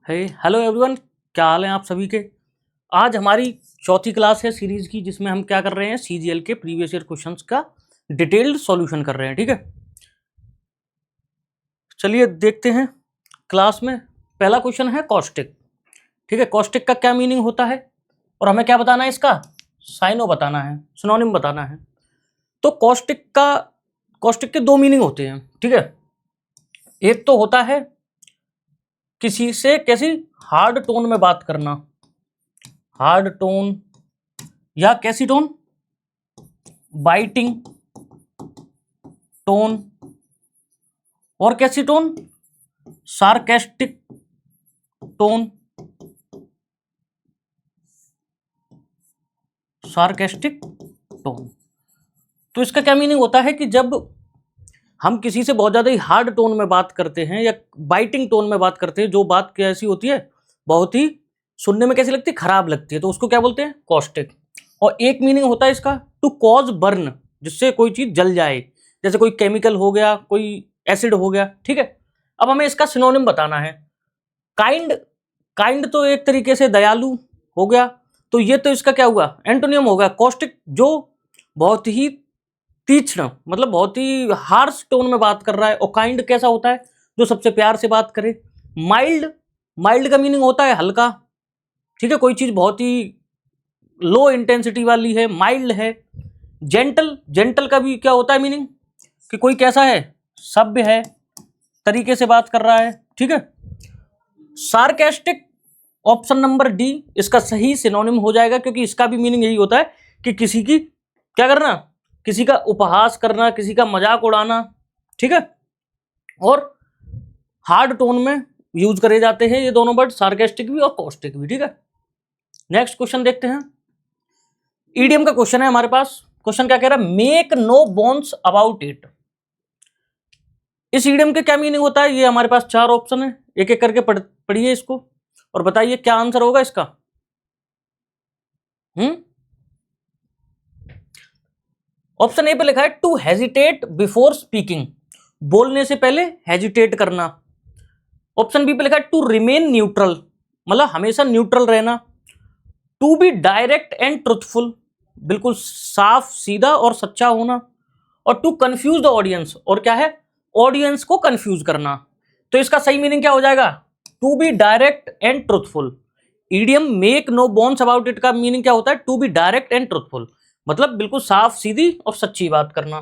Hello everyone, क्या हाल है आप सभी के। आज हमारी चौथी क्लास है सीरीज की, जिसमें हम क्या कर रहे हैं, सीजीएल के प्रीवियस ईयर क्वेश्चंस का डिटेल्ड सॉल्यूशन कर रहे हैं। ठीक है, चलिए देखते हैं क्लास में। पहला क्वेश्चन है कॉस्टिक। ठीक है, कॉस्टिक का क्या मीनिंग होता है और हमें क्या बताना है, इसका साइनो बताना है, सिनोनिम बताना है। तो कॉस्टिक के दो मीनिंग होते हैं। ठीक है, एक तो होता है किसी से कैसी हार्ड टोन में बात करना, हार्ड टोन या कैसी टोन, बाइटिंग टोन, और कैसी tone, sarcastic tone, sarcastic tone. तो इसका क्या मीनिंग होता है कि जब हम किसी से बहुत ज्यादा ही हार्ड टोन में बात करते हैं या बाइटिंग टोन में बात करते हैं, जो बात कैसी होती है, बहुत ही सुनने में कैसी लगती है, खराब लगती है, तो उसको क्या बोलते हैं, कॉस्टिक। और एक मीनिंग होता है इसका टू कॉज बर्न, जिससे कोई चीज जल जाए, जैसे कोई केमिकल हो गया, कोई एसिड हो गया। ठीक है, अब हमें इसका सिनोनिम बताना है। काइंड, काइंड तो एक तरीके से दयालु हो गया, तो ये तो इसका क्या हुआ, एंटोनियम हो गया। कॉस्टिक जो बहुत ही तीक्ष्ण, मतलब बहुत ही हार्श टोन में बात कर रहा है। और काइंड कैसा होता है, जो सबसे प्यार से बात करे। माइल्ड, माइल्ड का मीनिंग होता है हल्का। ठीक है, कोई चीज बहुत ही लो इंटेंसिटी वाली है, माइल्ड है। जेंटल, जेंटल का भी क्या होता है मीनिंग, कि कोई कैसा है, सभ्य है, तरीके से बात कर रहा है। ठीक है, सार्केस्टिक, ऑप्शन नंबर डी इसका सही सिनोनिम हो जाएगा, क्योंकि इसका भी मीनिंग यही होता है कि किसी की क्या करना, किसी का उपहास करना, किसी का मजाक उड़ाना। ठीक है, और हार्ड टोन में यूज करे जाते हैं ये दोनों वर्ड, सार्केस्टिक भी और कॉस्टिक भी। ठीक है, नेक्स्ट क्वेश्चन देखते हैं। ईडियम का क्वेश्चन है हमारे पास। क्वेश्चन क्या कह रहा है, make no bones about it. इस ईडियम के क्या मीनिंग होता है, ये हमारे पास चार ऑप्शन है, एक एक करके पढ़िए इसको और बताइए क्या आंसर होगा इसका। ऑप्शन ए पे लिखा है टू हेजिटेट बिफोर स्पीकिंग, बोलने से पहले हेजिटेट करना। ऑप्शन बी पे लिखा है टू रिमेन न्यूट्रल, मतलब हमेशा न्यूट्रल रहना। To be direct and truthful, बिल्कुल साफ सीधा और सच्चा होना। और टू कंफ्यूज द ऑडियंस, और क्या है, ऑडियंस को कंफ्यूज करना। तो इसका सही मीनिंग क्या हो जाएगा, to be direct and truthful. Idiom make no bones about it का मीनिंग क्या होता है, to be direct and truthful, मतलब बिल्कुल साफ सीधी और सच्ची बात करना।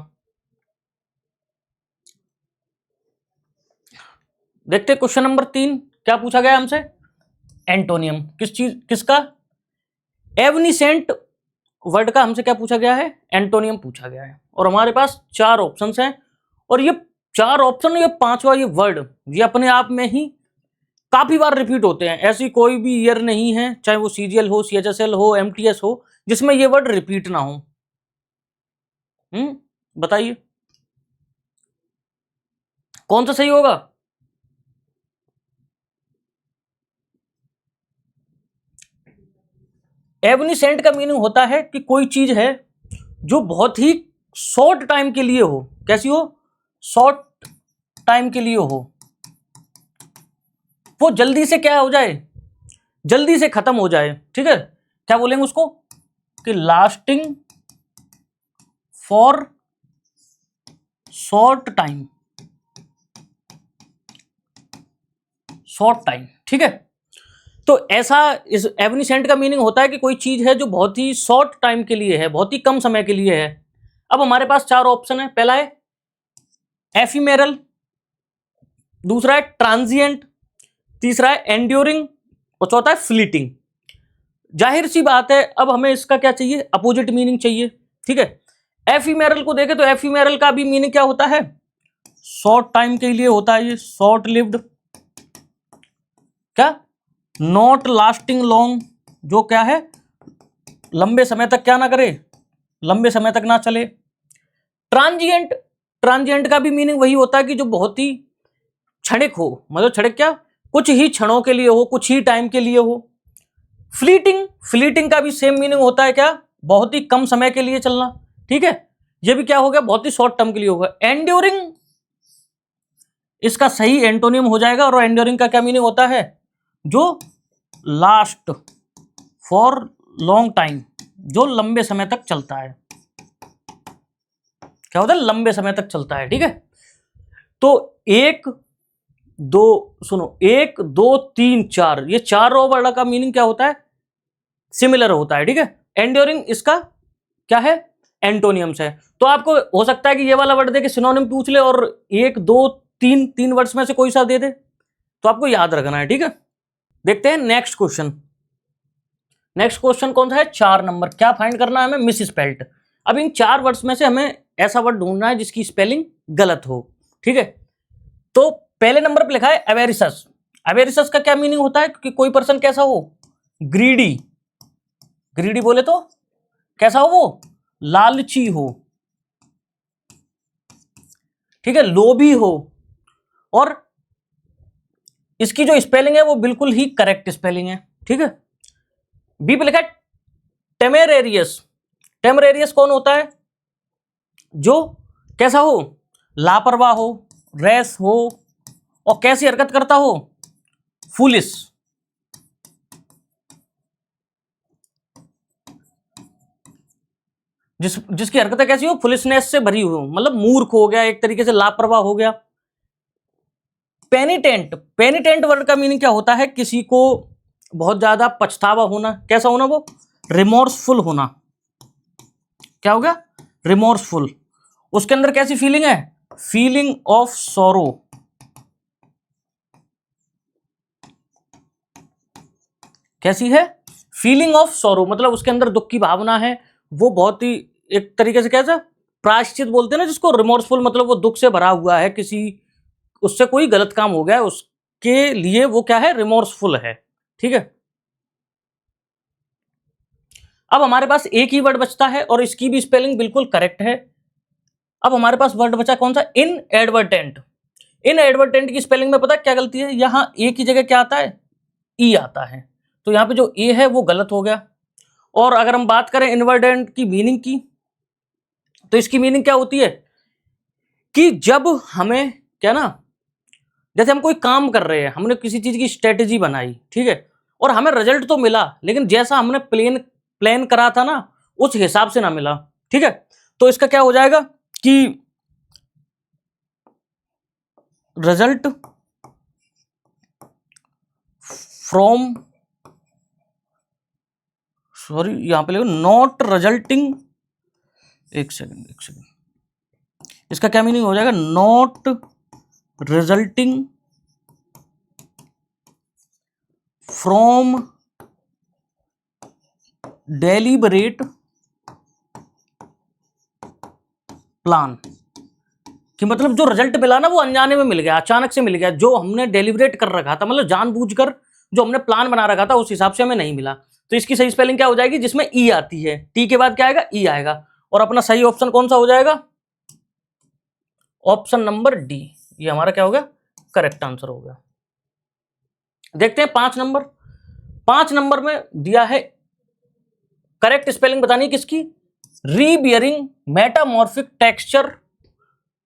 देखते क्वेश्चन नंबर 3 क्या पूछा गया हमसे, एंटोनियम किस चीज, किसका, एवनिसेंट वर्ड का हमसे क्या पूछा गया है, एंटोनियम पूछा गया है। और हमारे पास चार ऑप्शंस हैं, और ये चार ऑप्शन, ये पांचवा ये वर्ड, ये अपने आप में ही काफी बार रिपीट होते हैं। ऐसी कोई भी ईयर नहीं है, चाहे वो सीजीएल हो, सीएचएसएल हो, एमटीएस हो, जिसमें ये वर्ड रिपीट ना हो। बताइए कौन सा सही होगा। एवनिसेंट का मीनिंग होता है कि कोई चीज है जो बहुत ही शॉर्ट टाइम के लिए हो, कैसी हो, शॉर्ट टाइम के लिए हो, वो जल्दी से क्या हो जाए, जल्दी से खत्म हो जाए। ठीक है, क्या बोलेंगे उसको, कि lasting for short time, short time. ठीक है, तो ऐसा इस एवनिसेंट का मीनिंग होता है कि कोई चीज है जो बहुत ही शॉर्ट टाइम के लिए है, बहुत ही कम समय के लिए है। अब हमारे पास चार ऑप्शन है, पहला है एफिमेरल, दूसरा है ट्रांजिएंट, तीसरा है एंड्योरिंग, और चौथा है फ्लीटिंग। जाहिर सी बात है, अब हमें इसका क्या चाहिए, अपोजिट मीनिंग चाहिए। ठीक है, एफिमेरल को देखें तो एफिमेरल का भी मीनिंग क्या होता है, शॉर्ट टाइम के लिए होता है, ये शॉर्ट लिव्ड, क्या, नॉट लास्टिंग लॉन्ग, जो क्या है, लंबे समय तक क्या ना करे, लंबे समय तक ना चले। ट्रांजिएंट, ट्रांजिएंट का भी मीनिंग वही होता है कि जो बहुत ही क्षणिक हो, मतलब क्षणिक क्या, कुछ ही क्षणों के लिए हो, कुछ ही टाइम के लिए हो। फ्लीटिंग, फ्लीटिंग का भी सेम मीनिंग होता है, क्या, बहुत ही कम समय के लिए चलना। ठीक है, ये भी क्या हो गया, बहुत ही शॉर्ट टर्म के लिए होगा। एंड्योरिंग इसका सही एंटोनियम हो जाएगा, और एंड्योरिंग का क्या मीनिंग होता है, जो लास्ट फॉर लॉन्ग टाइम, जो लंबे समय तक चलता है। क्या होता है? लंबे समय तक चलता है। ठीक है, तो एक दो, सुनो, 1 2 3 4, ये 4 वर्ड का मीनिंग क्या होता है? सिमिलर होता है। ठीक है, एंड्योरिंग इसका क्या है? एंटोनियम्स है। तो आपको हो सकता है कि ये वाला वर्ड दे के सिनोनिम पूछ ले और 1 2 3 वर्ड्स में से कोई सा दे दे, तो आपको याद रखना है। ठीक है, देखते हैं नेक्स्ट क्वेश्चन। नेक्स्ट क्वेश्चन कौन सा है? 4 नंबर। क्या फाइंड करना है हमें? Miss spelt. अब इन 4 वर्ड्स में से हमें ऐसा वर्ड ढूंढना है जिसकी स्पेलिंग गलत हो। ठीक है, तो पहले नंबर पे लिखा है अवेरिसस। अवेरिसस का क्या मीनिंग होता है? कि कोई पर्सन कैसा हो? ग्रीडी। ग्रीडी बोले तो कैसा हो? वो लालची हो। ठीक है, लोभी हो। और इसकी जो स्पेलिंग है वो बिल्कुल ही करेक्ट स्पेलिंग है। ठीक है, बी पे लिखा है टेमेरेरियस। टेमेरेरियस कौन होता है? जो कैसा हो? लापरवाह हो, रैश हो, और कैसी हरकत करता हो? फूलिश। जिसकी हरकतें कैसी हो? फुलिशनेस से भरी हो, मतलब मूर्ख हो गया, एक तरीके से लापरवाह हो गया। पेनिटेंट। पेनिटेंट वर्ड का मीनिंग क्या होता है? किसी को बहुत ज्यादा पछतावा होना। कैसा होना? वो रिमोर्सफुल होना। क्या हो गया? रिमोर्सफुल। उसके अंदर कैसी फीलिंग है? Feeling of sorrow. कैसी है? फीलिंग ऑफ सॉरो, मतलब उसके अंदर दुख की भावना है। वो बहुत ही एक तरीके से कैसा प्रायश्चित बोलते हैं ना जिसको, रिमोर्सफुल, मतलब वो दुख से भरा हुआ है, किसी उससे कोई गलत काम हो गया है, उसके लिए वो क्या है? रिमोर्सफुल है। ठीक है, अब हमारे पास एक ही वर्ड बचता है और इसकी भी स्पेलिंग बिल्कुल करेक्ट है। अब हमारे पास वर्ड बचा कौन सा? इन एडवर्टेंट। इन एडवर्टेंट की स्पेलिंग में पता क्या गलती है? यहां ए की जगह क्या आता है? ई आता है। तो यहां पे जो ए है वो गलत हो गया। और अगर हम बात करें इनवर्डेंट की मीनिंग की, तो इसकी मीनिंग क्या होती है? कि जब हमें क्या ना, जैसे हम कोई काम कर रहे हैं, हमने किसी चीज की स्ट्रेटेजी बनाई, ठीक है, और हमें रिजल्ट तो मिला, लेकिन जैसा हमने प्लान करा था ना, उस हिसाब से ना मिला। ठीक है, तो इसका क्या हो जाएगा कि रिजल्ट फ्रॉम, सॉरी यहां पे लिखो नॉट रिजल्टिंग, एक सेकंड, इसका क्या मीनिंग हो जाएगा? Not resulting from deliberate plan. कि मतलब जो रिजल्ट मिला ना वो अनजाने में मिल गया, अचानक से मिल गया। जो हमने डेलिबरेट कर रखा था, मतलब जानबूझकर जो हमने प्लान बना रखा था, उस हिसाब से हमें नहीं मिला। तो इसकी सही स्पेलिंग क्या हो जाएगी? जिसमें ई आती है, टी के बाद क्या आएगा? ई आएगा। और अपना सही ऑप्शन कौन सा हो जाएगा? ऑप्शन नंबर डी, ये हमारा क्या हो गया? करेक्ट आंसर हो गया। देखते हैं 5 नंबर। 5 नंबर में दिया है करेक्ट स्पेलिंग बतानी किसकी? रीबियरिंग मेटामॉर्फिक टेक्सचर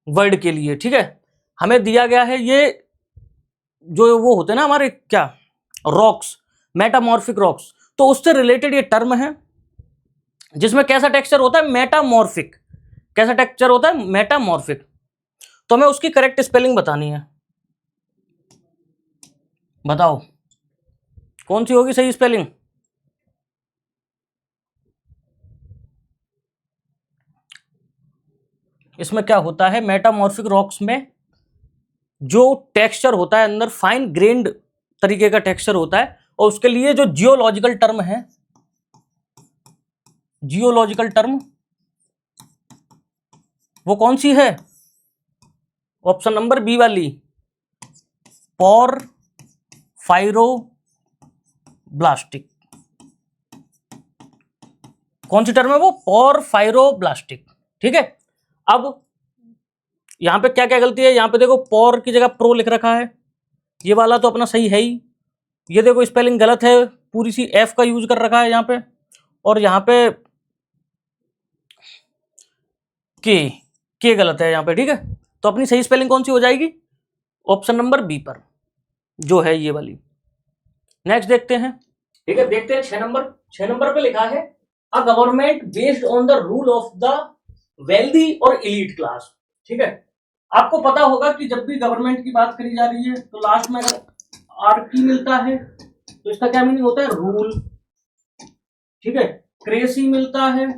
वर्ड के लिए। ठीक है, हमें दिया गया है ये जो वो होते हैं ना हमारे क्या, रॉक्स, मेटामॉर्फिक रॉक्स, तो उससे रिलेटेड ये टर्म है जिसमें कैसा टेक्सचर होता है? मेटामॉर्फिक। कैसा टेक्सचर होता है? मेटामॉर्फिक। तो हमें उसकी करेक्ट स्पेलिंग बतानी है। बताओ कौन सी होगी सही स्पेलिंग? इसमें क्या होता है? मेटामॉर्फिक रॉक्स में जो टेक्सचर होता है अंदर, फाइन ग्रेन्ड तरीके का टेक्सचर होता है, और उसके लिए जो जियोलॉजिकल टर्म है, जियोलॉजिकल टर्म वो कौन सी है? ऑप्शन नंबर बी वाली, पोरफाइरोब्लास्टिक। कौन सी टर्म है वो? पोरफाइरोब्लास्टिक। ठीक है, अब यहां पे क्या क्या गलती है? यहां पे देखो पोर की जगह प्रो लिख रखा है, ये वाला तो अपना सही है ही। ये देखो स्पेलिंग गलत है, पूरी सी एफ का यूज कर रखा है यहाँ पे, और यहाँ पे के गलत है यहाँ पे। ठीक है, तो अपनी सही स्पेलिंग कौन सी हो जाएगी? ऑप्शन नंबर बी पर, जो है ये वाली। नेक्स्ट देखते हैं, ठीक है, देखते हैं 6 नंबर। 6 नंबर पे लिखा है a government based on the rule of the wealthy और एलीट क्लास। ठीक है, आपको पता होगा कि जब भी गवर्नमेंट की बात करी जा रही है तो लास्ट में अगर आर्की मिलता है तो इसका क्या मीनिंग होता है, रूल। ठीक है, क्रेसी मिलता है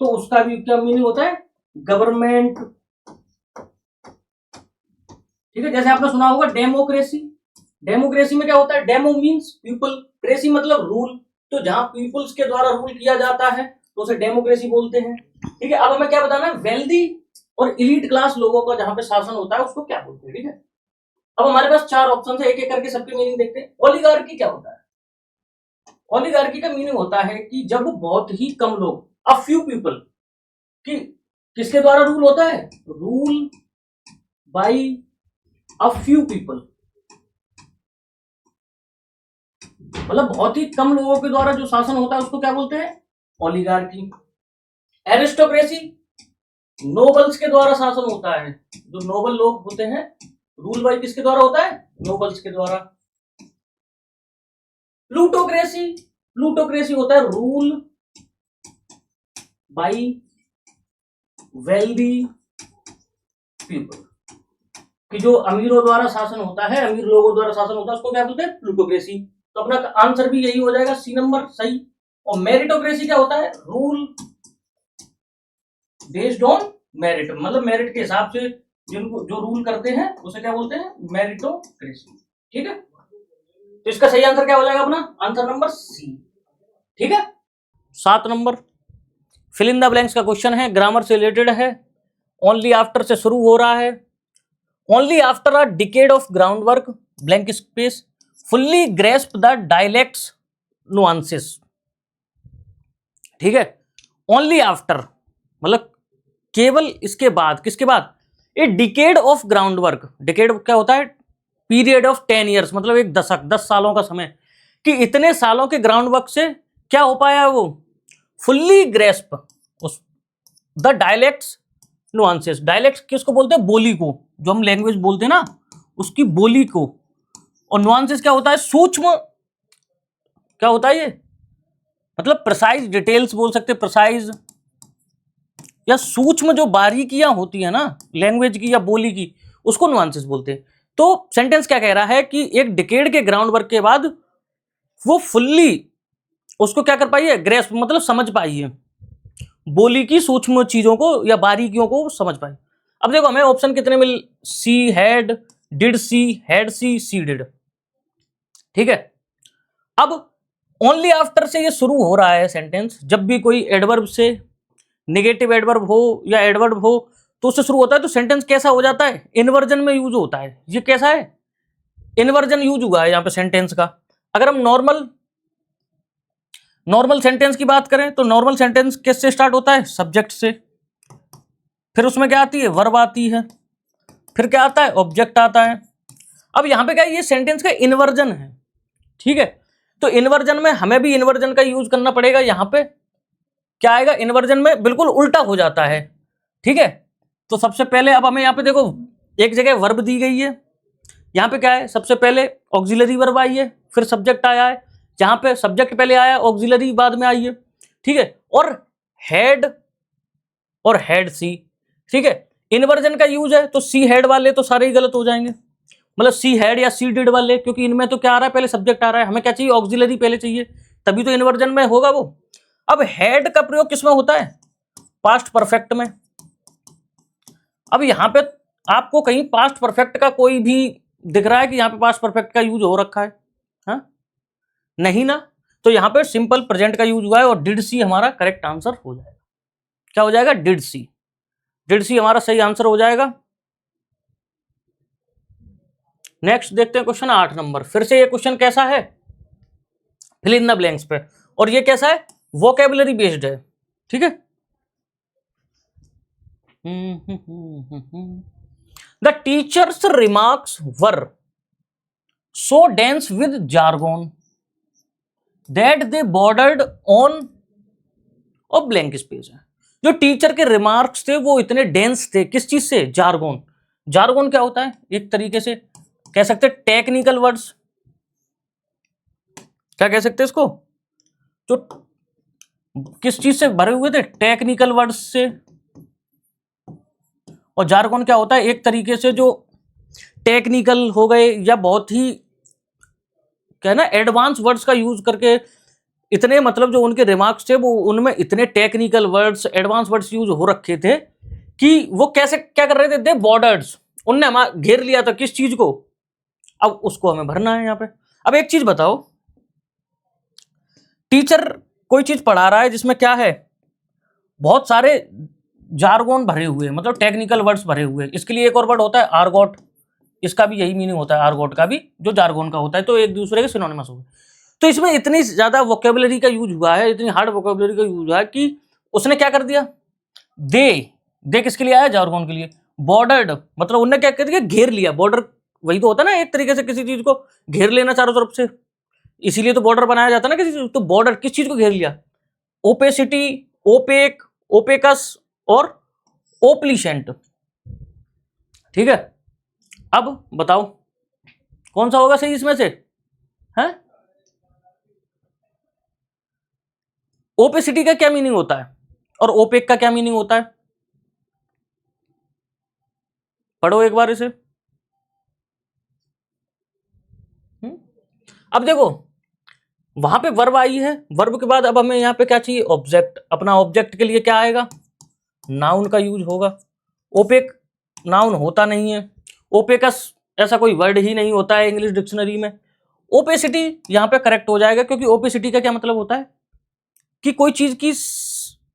तो उसका भी क्या मीनिंग होता है, गवर्नमेंट। ठीक है, जैसे आपने सुना होगा डेमोक्रेसी। डेमोक्रेसी में क्या होता है, डेमो मीन्स पीपल, क्रेसी मतलब रूल। तो जहां पीपल्स के द्वारा रूल किया जाता है तो उसे डेमोक्रेसी बोलते हैं। ठीक है, अब हमें क्या बताना है, वेल्दी और इलीट क्लास लोगों का जहां पे शासन होता है उसको क्या बोलते हैं। ठीक है, अब हमारे पास 4 ऑप्शन है, एक एक करके सबके मीनिंग देखते हैं। ओलिगार्की क्या होता है, ओलिगार्की का मीनिंग होता है कि जब बहुत ही कम लोग, अ फ्यू पीपल, कि किसके द्वारा रूल होता है, rule by a few people, मतलब बहुत ही कम लोगों के द्वारा जो शासन होता है उसको क्या बोलते हैं, ओलिगार्की। एरिस्टोक्रेसी, नोबल्स के द्वारा शासन होता है, जो नोबल लोग होते हैं, रूल बाई किसके द्वारा होता है, नोबल्स के द्वारा। प्लूटोक्रेसी, प्लूटोक्रेसी होता है रूल बाई वेल्दी पीपल, कि जो अमीरों द्वारा शासन होता है, अमीर लोगों द्वारा शासन होता है उसको क्या बोलते हैं, प्लूटोक्रेसी। तो अपना आंसर भी यही हो जाएगा, सी नंबर सही। और मेरिटोक्रेसी क्या होता है, रूल बेस्ड ऑन मेरिट, मतलब मेरिट के हिसाब से जिनको जो रूल करते हैं उसे क्या बोलते हैं, मेरिटोक्रेसी। ठीक है, तो इसका सही आंसर क्या हो जाएगा अपना, आंसर नंबर सी। ठीक है, 7 number fill in the blanks का क्वेश्चन है, ग्रामर से रिलेटेड है, ओनली आफ्टर से शुरू हो रहा है। Only after a decade of ground work blank space fully grasp the dialects nuances. ठीक है, ओनली आफ्टर मतलब केवल इसके बाद, किसके बाद, a decade of ground work. Decade क्या होता है, पीरियड ऑफ 10 ईयर्स, मतलब एक दशक, 10 सालों का समय, कि इतने सालों के ग्राउंड वर्क से क्या हो पाया है वो, फुल्ली ग्रेस्प उस द डायलेक्ट्स नुआंसेस। डायलेक्ट किसको बोलते हैं, बोली को, जो हम लैंग्वेज बोलते हैं ना उसकी बोली को। और नुआंसेस क्या होता है, सूक्ष्म, क्या होता है ये, मतलब प्रिसाइज, डिटेल्स बोल सकते हैं, प्रिसाइज या सूक्ष्म जो बारीकियां होती है ना लैंग्वेज की या बोली की, उसको नुआंसेस बोलते हैं। तो सेंटेंस क्या कह रहा है कि एक डिकेड के ग्राउंड वर्क के बाद वो फुल्ली उसको क्या कर पाई है, ग्रेस्प मतलब समझ पाई है, बोली की सूक्ष्म चीजों को या बारीकियों को समझ पाई। अब देखो हमें ऑप्शन कितने मिल, she had, did she, had she, she did. ठीक है, अब ओनली आफ्टर से ये शुरू हो रहा है सेंटेंस, जब भी कोई एडवर्ब से, नेगेटिव एडवर्ब हो या एडवर्ब हो तो उससे शुरू होता है, तो सेंटेंस कैसा हो जाता है, इन्वर्जन में यूज होता है। ये कैसा है, इन्वर्जन यूज हुआ है यहाँ पे सेंटेंस का। अगर हम नॉर्मल सेंटेंस की बात करें तो नॉर्मल सेंटेंस किससे स्टार्ट होता है, सब्जेक्ट से, फिर उसमें क्या आती है, वर्ब आती है, फिर क्या आता है, ऑब्जेक्ट आता है। अब यहाँ पे क्या है, ये सेंटेंस का इन्वर्जन है। ठीक है, तो इन्वर्जन में हमें भी इन्वर्जन का यूज करना पड़ेगा। यहाँ पे क्या आएगा, इन्वर्जन में बिल्कुल उल्टा हो जाता है। ठीक है, तो सबसे पहले अब हमें यहाँ पे देखो एक जगह वर्ब दी गई है, यहाँ पे क्या है, सबसे पहले ऑक्सिलरी वर्ब आई है, फिर सब्जेक्ट आया है, जहां पे सब्जेक्ट पहले आया, ऑक्सिलरी बाद में आई है। ठीक है, और हेड सी। ठीक है, इन्वर्जन का यूज है तो सी हेड वाले तो सारे ही गलत हो जाएंगे, मतलब सी हेड या सी डिड वाले, क्योंकि इनमें तो क्या आ रहा है, पहले सब्जेक्ट आ रहा है, हमें क्या चाहिए, ऑक्सिलरी पहले चाहिए, तभी तो इन्वर्जन में होगा वो। अब हेड का प्रयोग किसमें होता है, पास्ट परफेक्ट में। अब यहां पे आपको कहीं पास्ट परफेक्ट का कोई भी दिख रहा है कि यहाँ पे पास्ट परफेक्ट का यूज हो रखा है, हाँ नहीं ना, तो यहाँ पे सिंपल प्रेजेंट का यूज हुआ है और डिड सी हमारा करेक्ट आंसर हो जाएगा। क्या हो जाएगा, डिड सी, डिड सी हमारा सही आंसर हो जाएगा। नेक्स्ट देखते हैं क्वेश्चन 8 नंबर। फिर से ये क्वेश्चन कैसा है, फिल इन द ब्लैंक्स पे, और ये कैसा है, वोकेबुलरी बेस्ड है। ठीक है, the teachers remarks were so dense with jargon that they bordered on और ब्लैंक स्पेस है। जो टीचर के रिमार्क्स थे वो इतने डेंस थे, किस चीज से, जार्गोन। जार्गोन क्या होता है, एक तरीके से कह सकते हैं टेक्निकल वर्ड्स, क्या कह सकते हैं इसको, जो किस चीज से भरे हुए थे, टेक्निकल वर्ड्स से। और जार्गन क्या होता है, एक तरीके से जो टेक्निकल हो गए या बहुत ही क्या है ना एडवांस वर्ड्स का यूज करके, इतने मतलब जो उनके रिमार्क्स थे वो उनमें इतने technical words advance words use हो रखे थे कि वो कैसे क्या कर रहे थे, दे बॉर्डर्स, उनने हमारा घेर लिया था किस चीज को, अब उसको हमें भरना है यहाँ पे। अब एक चीज बताओ, टीचर कोई चीज पढ़ा रहा है जिसमें क्या है, बहुत सारे जार्गोन भरे हुए, मतलब टेक्निकल वर्ड्स भरे हुए, इसके लिए एक और वर्ड होता है आर्गोट, इसका भी यही मीनिंग होता है आर्गोट का भी, जो जार्गोन का होता है, तो एक दूसरे के सिनोनिमस हो गए। तो इसमें इतनी ज्यादा वोकेबुलरी का यूज हुआ है, इतनी हार्ड वोकेबुलरी का यूज हुआ है कि उसने क्या कर दिया, दे किसके लिए आया, जार्गोन के लिए। बॉर्डर्ड मतलब उन्होंने क्या कर दिया, घेर लिया। बॉर्डर वही तो होता है ना, एक तरीके से किसी चीज को घेर लेना चारों तरफ से, इसीलिए तो बॉर्डर बनाया जाता है ना किसी चीज, तो बॉर्डर किस चीज को घेर लिया, ओपेसिटी, ओपेक, ओपेकस और ओप्लीसेंट। ठीक है, अब बताओ कौन सा होगा सही इसमें से, है ओपेसिटी का क्या मीनिंग होता है और ओपेक का क्या मीनिंग होता है, पढ़ो एक बार इसे। अब देखो वहां पे वर्ब आई है, वर्ब के बाद अब हमें यहाँ पे क्या चाहिए, ऑब्जेक्ट। अपना ऑब्जेक्ट के लिए क्या आएगा, नाउन का यूज होगा। ओपेक नाउन होता नहीं है, ओपेकस ऐसा कोई वर्ड ही नहीं होता है इंग्लिश डिक्शनरी में। ओपेसिटी यहाँ पे करेक्ट हो जाएगा, क्योंकि ओपेसिटी का क्या मतलब होता है कि कोई चीज की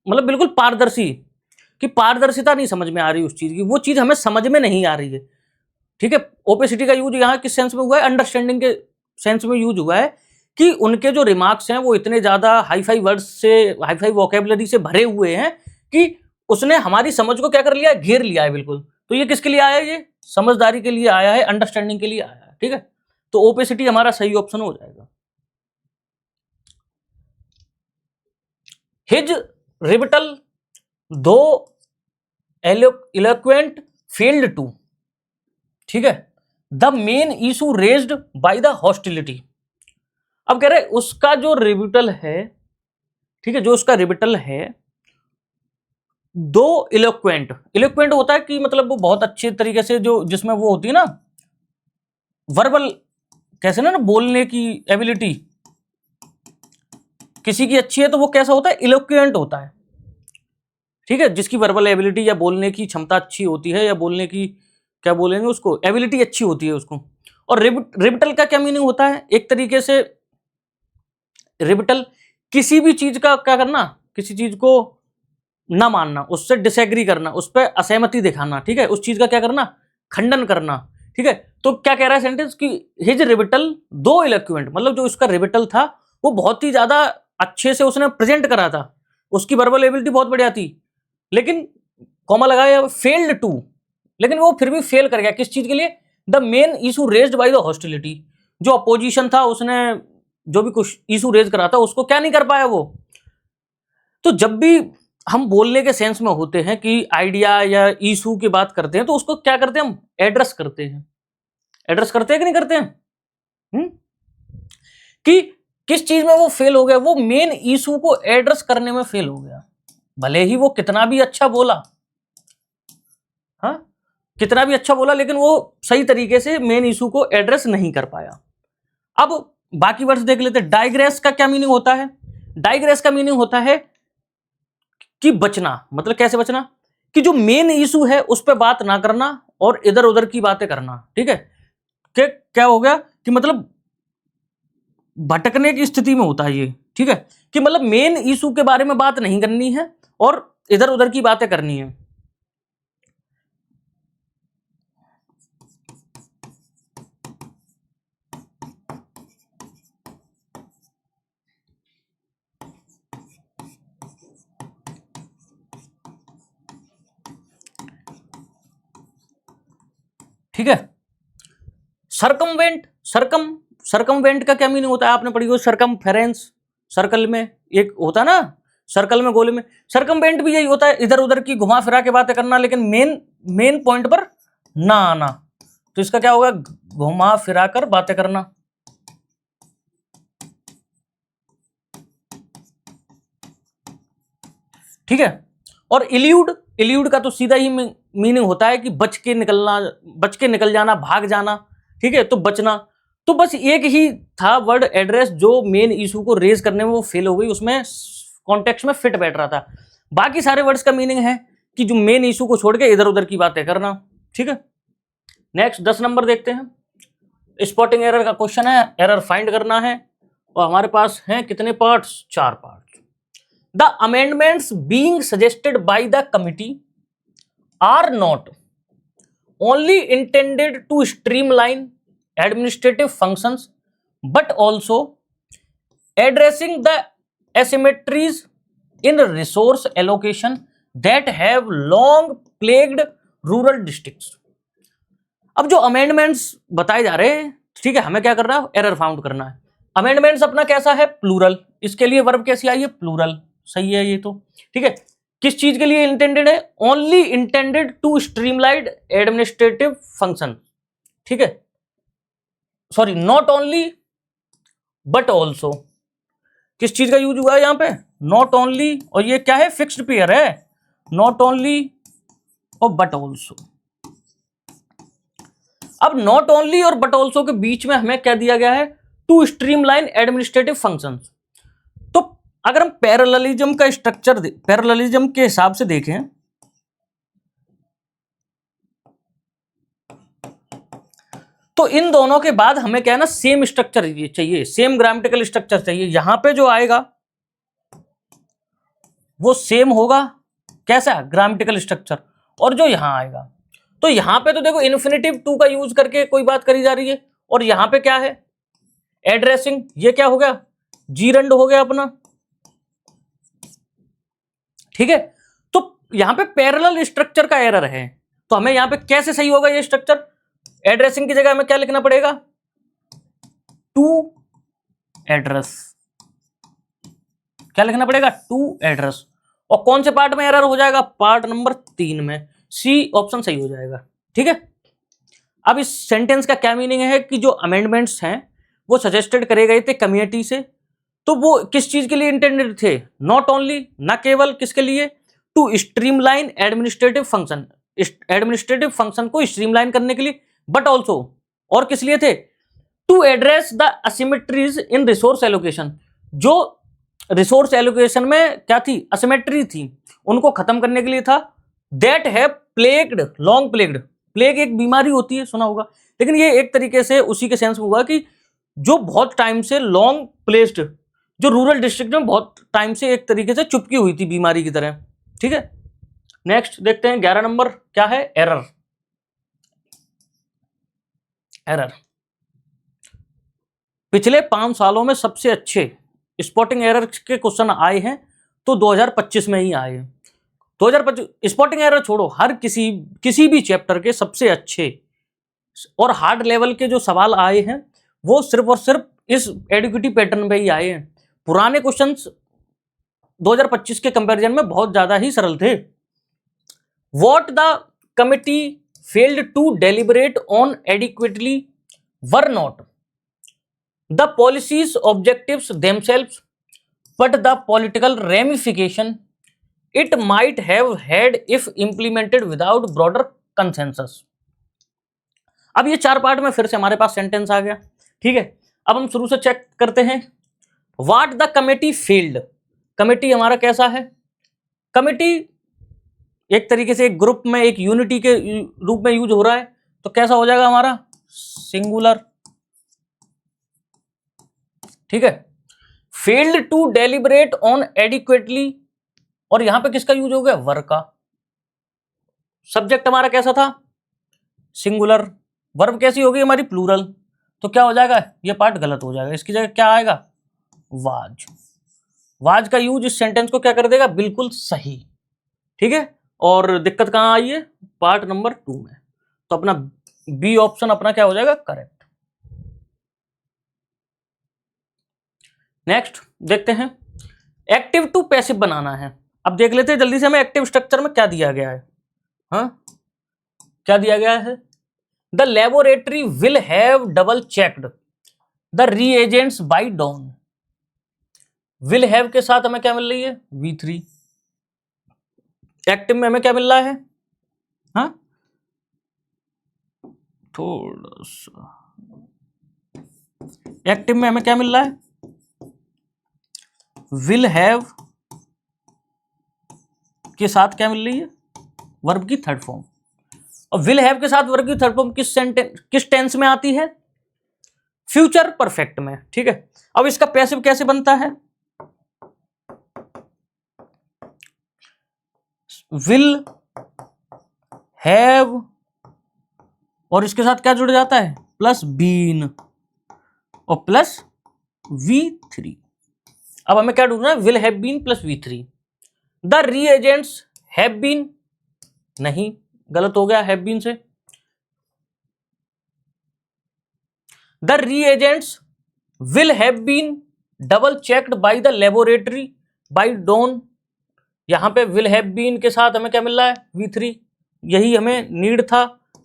मतलब बिल्कुल पारदर्शी, कि पारदर्शिता नहीं समझ में आ रही उस चीज की, वो चीज हमें समझ में नहीं आ रही है। ठीक है, ओपेसिटी का यूज यहाँ किस सेंस में हुआ है, अंडरस्टैंडिंग के सेंस में यूज हुआ है, कि उनके जो रिमार्क्स हैं वो इतने ज्यादा हाईफाई वर्ड्स से, हाईफाई वोकेबुलरी से भरे हुए हैं कि उसने हमारी समझ को क्या कर लिया, घेर लिया है बिल्कुल। तो ये किसके लिए आया है, ये समझदारी के लिए आया है, अंडरस्टैंडिंग के लिए आया है। ठीक है, तो ओपेसिटी हमारा सही ऑप्शन हो जाएगा। हिज रिबिटल दो eloquent failed to, ठीक है, the main issue raised by the hostility. अब कह रहे उसका जो रिबिटल है, ठीक है, जो उसका रिबिटल है, दो इलोक्वेंट होता है कि मतलब वो बहुत अच्छे तरीके से, जो जिसमें वो होती है ना वर्बल, कैसे ना बोलने की एबिलिटी किसी की अच्छी है, तो वो कैसा होता है, इलोक्वेंट होता है। ठीक है, जिसकी वर्बल एबिलिटी या बोलने की क्षमता अच्छी होती है, या बोलने की क्या बोलेंगे उसको, एबिलिटी अच्छी होती है उसको। और रिबिटल का क्या मीनिंग होता है, एक तरीके से रिबिटल किसी भी चीज का क्या करना, किसी चीज को ना मानना, उससे डिसएग्री करना, उस पर असहमति दिखाना। ठीक है, उस चीज का क्या करना, खंडन करना। ठीक है, तो क्या कह रहा है सेंटेंस कि हिज रिबिटल दो इलोक्वेंट, मतलब जो उसका रिबिटल था वो बहुत ही ज्यादा अच्छे से उसने प्रेजेंट करा था, उसकी वर्बल एबिलिटी बहुत बढ़िया थी, लेकिन कॉमा लगाया फेल्ड टू, लेकिन वो फिर भी फेल कर गया किस चीज के लिए, the main issue raised by the hostility. जो अपोजिशन था, उसने जो भी कुछ इशू रेज करा था उसको क्या नहीं कर पाया वो। तो जब भी हम बोलने के सेंस में होते हैं कि आइडिया या इशू की बात करते हैं, तो उसको क्या करते हैं, हम एड्रेस करते हैं। एड्रेस करते हैं कि नहीं करते हैं, कि किस चीज में वो फेल हो गया, वो मेन इशू को एड्रेस करने में फेल हो गया, भले ही वो कितना भी अच्छा बोला, हाँ कितना भी अच्छा बोला, लेकिन वो सही तरीके से मेन इशू को एड्रेस नहीं कर पाया। अब बाकी वर्ड्स देख लेते हैं। डाइग्रेस का क्या मीनिंग होता है, डाइग्रेस का मीनिंग होता है कि बचना, मतलब कैसे बचना, कि जो मेन इशू है उस पर बात ना करना और इधर उधर की बातें करना। ठीक है, कि क्या हो गया कि मतलब भटकने की स्थिति में होता है ये। ठीक है, कि मतलब मेन इशू के बारे में बात नहीं करनी है और इधर उधर की बातें करनी है। ठीक है, सरकमवेंट का क्या मीनिंग होता है, आपने पढ़ी हो, सरकमफेरेंस, सर्कल में एक होता है ना, सर्कल में गोले में, सरकमवेंट भी यही होता है, इधर उधर की घुमा फिरा के बातें करना, लेकिन मेन पॉइंट पर ना आना। तो इसका क्या होगा, घुमा फिरा कर बातें करना। ठीक है। और इल्यूड, इल्यूड का तो सीधा ही मीनिंग होता है कि बच के निकलना, बच के निकल जाना, भाग जाना, ठीक है, तो बचना। तो बस एक ही था वर्ड एड्रेस जो मेन इशू को रेज करने में वो फेल हो गई, उसमें कॉन्टेक्स्ट में फिट बैठ रहा था। बाकी सारे वर्ड्स का मीनिंग है कि जो मेन इशू को छोड़ के इधर उधर की बातें करना, ठीक है। नेक्स्ट 10 नंबर देखते हैं। स्पॉटिंग एरर का क्वेश्चन है, एरर फाइंड करना है, और हमारे पास हैं कितने parts, 4 part. The amendments being suggested by the committee are not only intended to streamline administrative functions but also addressing the asymmetries in resource allocation that have long plagued rural districts। अब जो amendments बताए जा रहे हैं, ठीक है, हमें क्या करना है, एरर फाउंड करना है। अमेंडमेंट्स अपना कैसा है, प्लूरल, इसके लिए वर्ब कैसी आई है, प्लूरल, सही है ये तो, ठीक है। किस चीज के लिए इंटेंडेड है, only intended to streamline administrative function, ठीक है, sorry, not only but also. किस चीज का यूज हुआ है यहां पे, नॉट ओनली, और ये क्या है, फिक्स्ड पेयर है, नॉट ओनली और बट ऑल्सो। अब नॉट ओनली और बट ऑल्सो के बीच में हमें क्या दिया गया है, टू स्ट्रीमलाइन एडमिनिस्ट्रेटिव फंक्शंस। तो अगर हम पैरेललिज्म का स्ट्रक्चर, पैरेललिज्म के हिसाब से देखें, तो इन दोनों के बाद हमें क्या है ना, सेम स्ट्रक्चर चाहिए, सेम ग्रामेटिकल स्ट्रक्चर चाहिए। यहां पे जो आएगा वो सेम होगा, कैसा, ग्रामेटिकल स्ट्रक्चर, और जो यहां आएगा, तो यहां पे तो देखो इन्फिनेटिव टू का यूज करके कोई बात करी जा रही है, और यहां पे क्या है, एड्रेसिंग, ये क्या हो गया, जीरंड हो गया अपना, ठीक है। तो यहां पे पैरेलल स्ट्रक्चर का एरर है, तो हमें यहां पे कैसे सही होगा ये स्ट्रक्चर, एड्रेसिंग की जगह हमें क्या लिखना पड़ेगा, टू एड्रेस, क्या लिखना पड़ेगा, टू एड्रेस। और कौन से पार्ट में एरर हो जाएगा, पार्ट नंबर 3 में, सी ऑप्शन सही हो जाएगा, ठीक है। अब इस सेंटेंस का क्या मीनिंग है कि जो अमेंडमेंट्स हैं वो सजेस्टेड करे गए थे कम्युनिटी से, तो वो किस चीज के लिए इंटेंडेड थे, नॉट ओनली, ना केवल, किसके लिए, to streamline administrative function, administrative function को स्ट्रीमलाइन करने के लिए, बट ऑल्सो, और किस लिए थे, to address the asymmetries in resource allocation. जो रिसोर्स एलोकेशन में क्या थी, असिमेट्री थी, उनको खत्म करने के लिए था। दैट है प्लेग्ड, लॉन्ग प्लेग्ड, प्लेग एक बीमारी होती है, सुना होगा, लेकिन ये एक तरीके से उसी के सेंस में हुआ कि जो बहुत टाइम से लॉन्ग प्लेस्ड, जो रूरल डिस्ट्रिक्ट में बहुत टाइम से एक तरीके से चुपकी हुई थी बीमारी की तरह, ठीक है। नेक्स्ट देखते हैं 11 नंबर क्या है, एरर। एरर पिछले 5 सालों में सबसे अच्छे स्पॉटिंग एरर के क्वेश्चन आए हैं तो 2025 में ही आए हैं। 2025 स्पॉटिंग एरर छोड़ो, हर किसी भी चैप्टर के सबसे अच्छे और हार्ड लेवल के जो सवाल आए हैं वो सिर्फ और सिर्फ इस एडिक्विटी पैटर्न पे ही आए हैं। पुराने क्वेश्चंस 2025 के कंपैरिजन में बहुत ज्यादा ही सरल थे। What the committee failed to deliberate on adequately were not the policies objectives themselves but the political ramification it might have had if implemented without broader consensus. अब ये 4 पार्ट में फिर से हमारे पास सेंटेंस आ गया, ठीक है। अब हम शुरू से चेक करते हैं। What the committee failed, committee हमारा कैसा है, कमिटी एक तरीके से एक ग्रुप में, एक यूनिटी के रूप में यूज हो रहा है, तो कैसा हो जाएगा हमारा, सिंगुलर, ठीक है। Failed to deliberate on adequately, और यहां पे किसका यूज हो गया, वर का। सब्जेक्ट हमारा कैसा था, सिंगुलर, वर्ब कैसी होगी हमारी, प्लूरल, तो क्या हो जाएगा, ये पार्ट गलत हो जाएगा, इसकी जगह क्या आएगा, वाज। वाज का यूज इस सेंटेंस को क्या कर देगा, बिल्कुल सही, ठीक है। और दिक्कत कहां आई है, पार्ट नंबर 2 में, तो अपना बी ऑप्शन अपना क्या हो जाएगा, करेक्ट। नेक्स्ट देखते हैं, एक्टिव टू पैसिव बनाना है। अब देख लेते हैं जल्दी से हमें एक्टिव स्ट्रक्चर में क्या दिया गया है, हाँ क्या दिया गया है, the laboratory will have double checked the reagents by dawn. Will have के साथ हमें क्या मिल रही है, V3, एक्टिव में हमें क्या मिल रहा है, हाँ थोड़ा सा, एक्टिव में हमें क्या मिल रहा है, विल हैव के साथ क्या मिल रही है, वर्ब की थर्ड फॉर्म। और विल हैव के साथ वर्ब की थर्ड फॉर्म किस टेंस में आती है, फ्यूचर परफेक्ट में, ठीक है। अब इसका पैसिव कैसे बनता है, विल हैव और इसके साथ क्या जुड़ जाता है, प्लस बीन और प्लस V3। अब हमें क्या ढूंढना है, will have been plus V3। The reagents have been, नहीं गलत हो गया, हैव बीन से the reagents will have been double checked by the laboratory by dawn. यहां पे विल हैव बीन के साथ हमें क्या मिल रहा है, V3, यही हमें नीड था,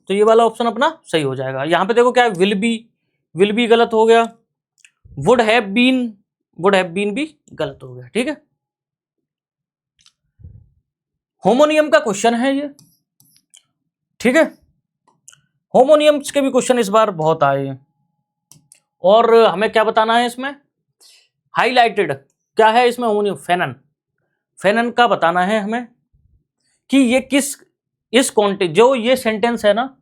तो ये वाला ऑप्शन अपना सही हो जाएगा। यहां पे देखो क्या है, विल बी गलत हो गया, वुड हैव बीन भी गलत हो गया, ठीक है। होमोनियम का क्वेश्चन है ये, ठीक है। होमोनियम्स के भी क्वेश्चन इस बार बहुत आए हैं, और हमें क्या बताना है इसमें, हाईलाइटेड क्या है इसमें, होमोनियम फेनन का बताना है हमें कि ये किस, इस कॉन्टेक्स्ट, जो ये सेंटेंस है ना,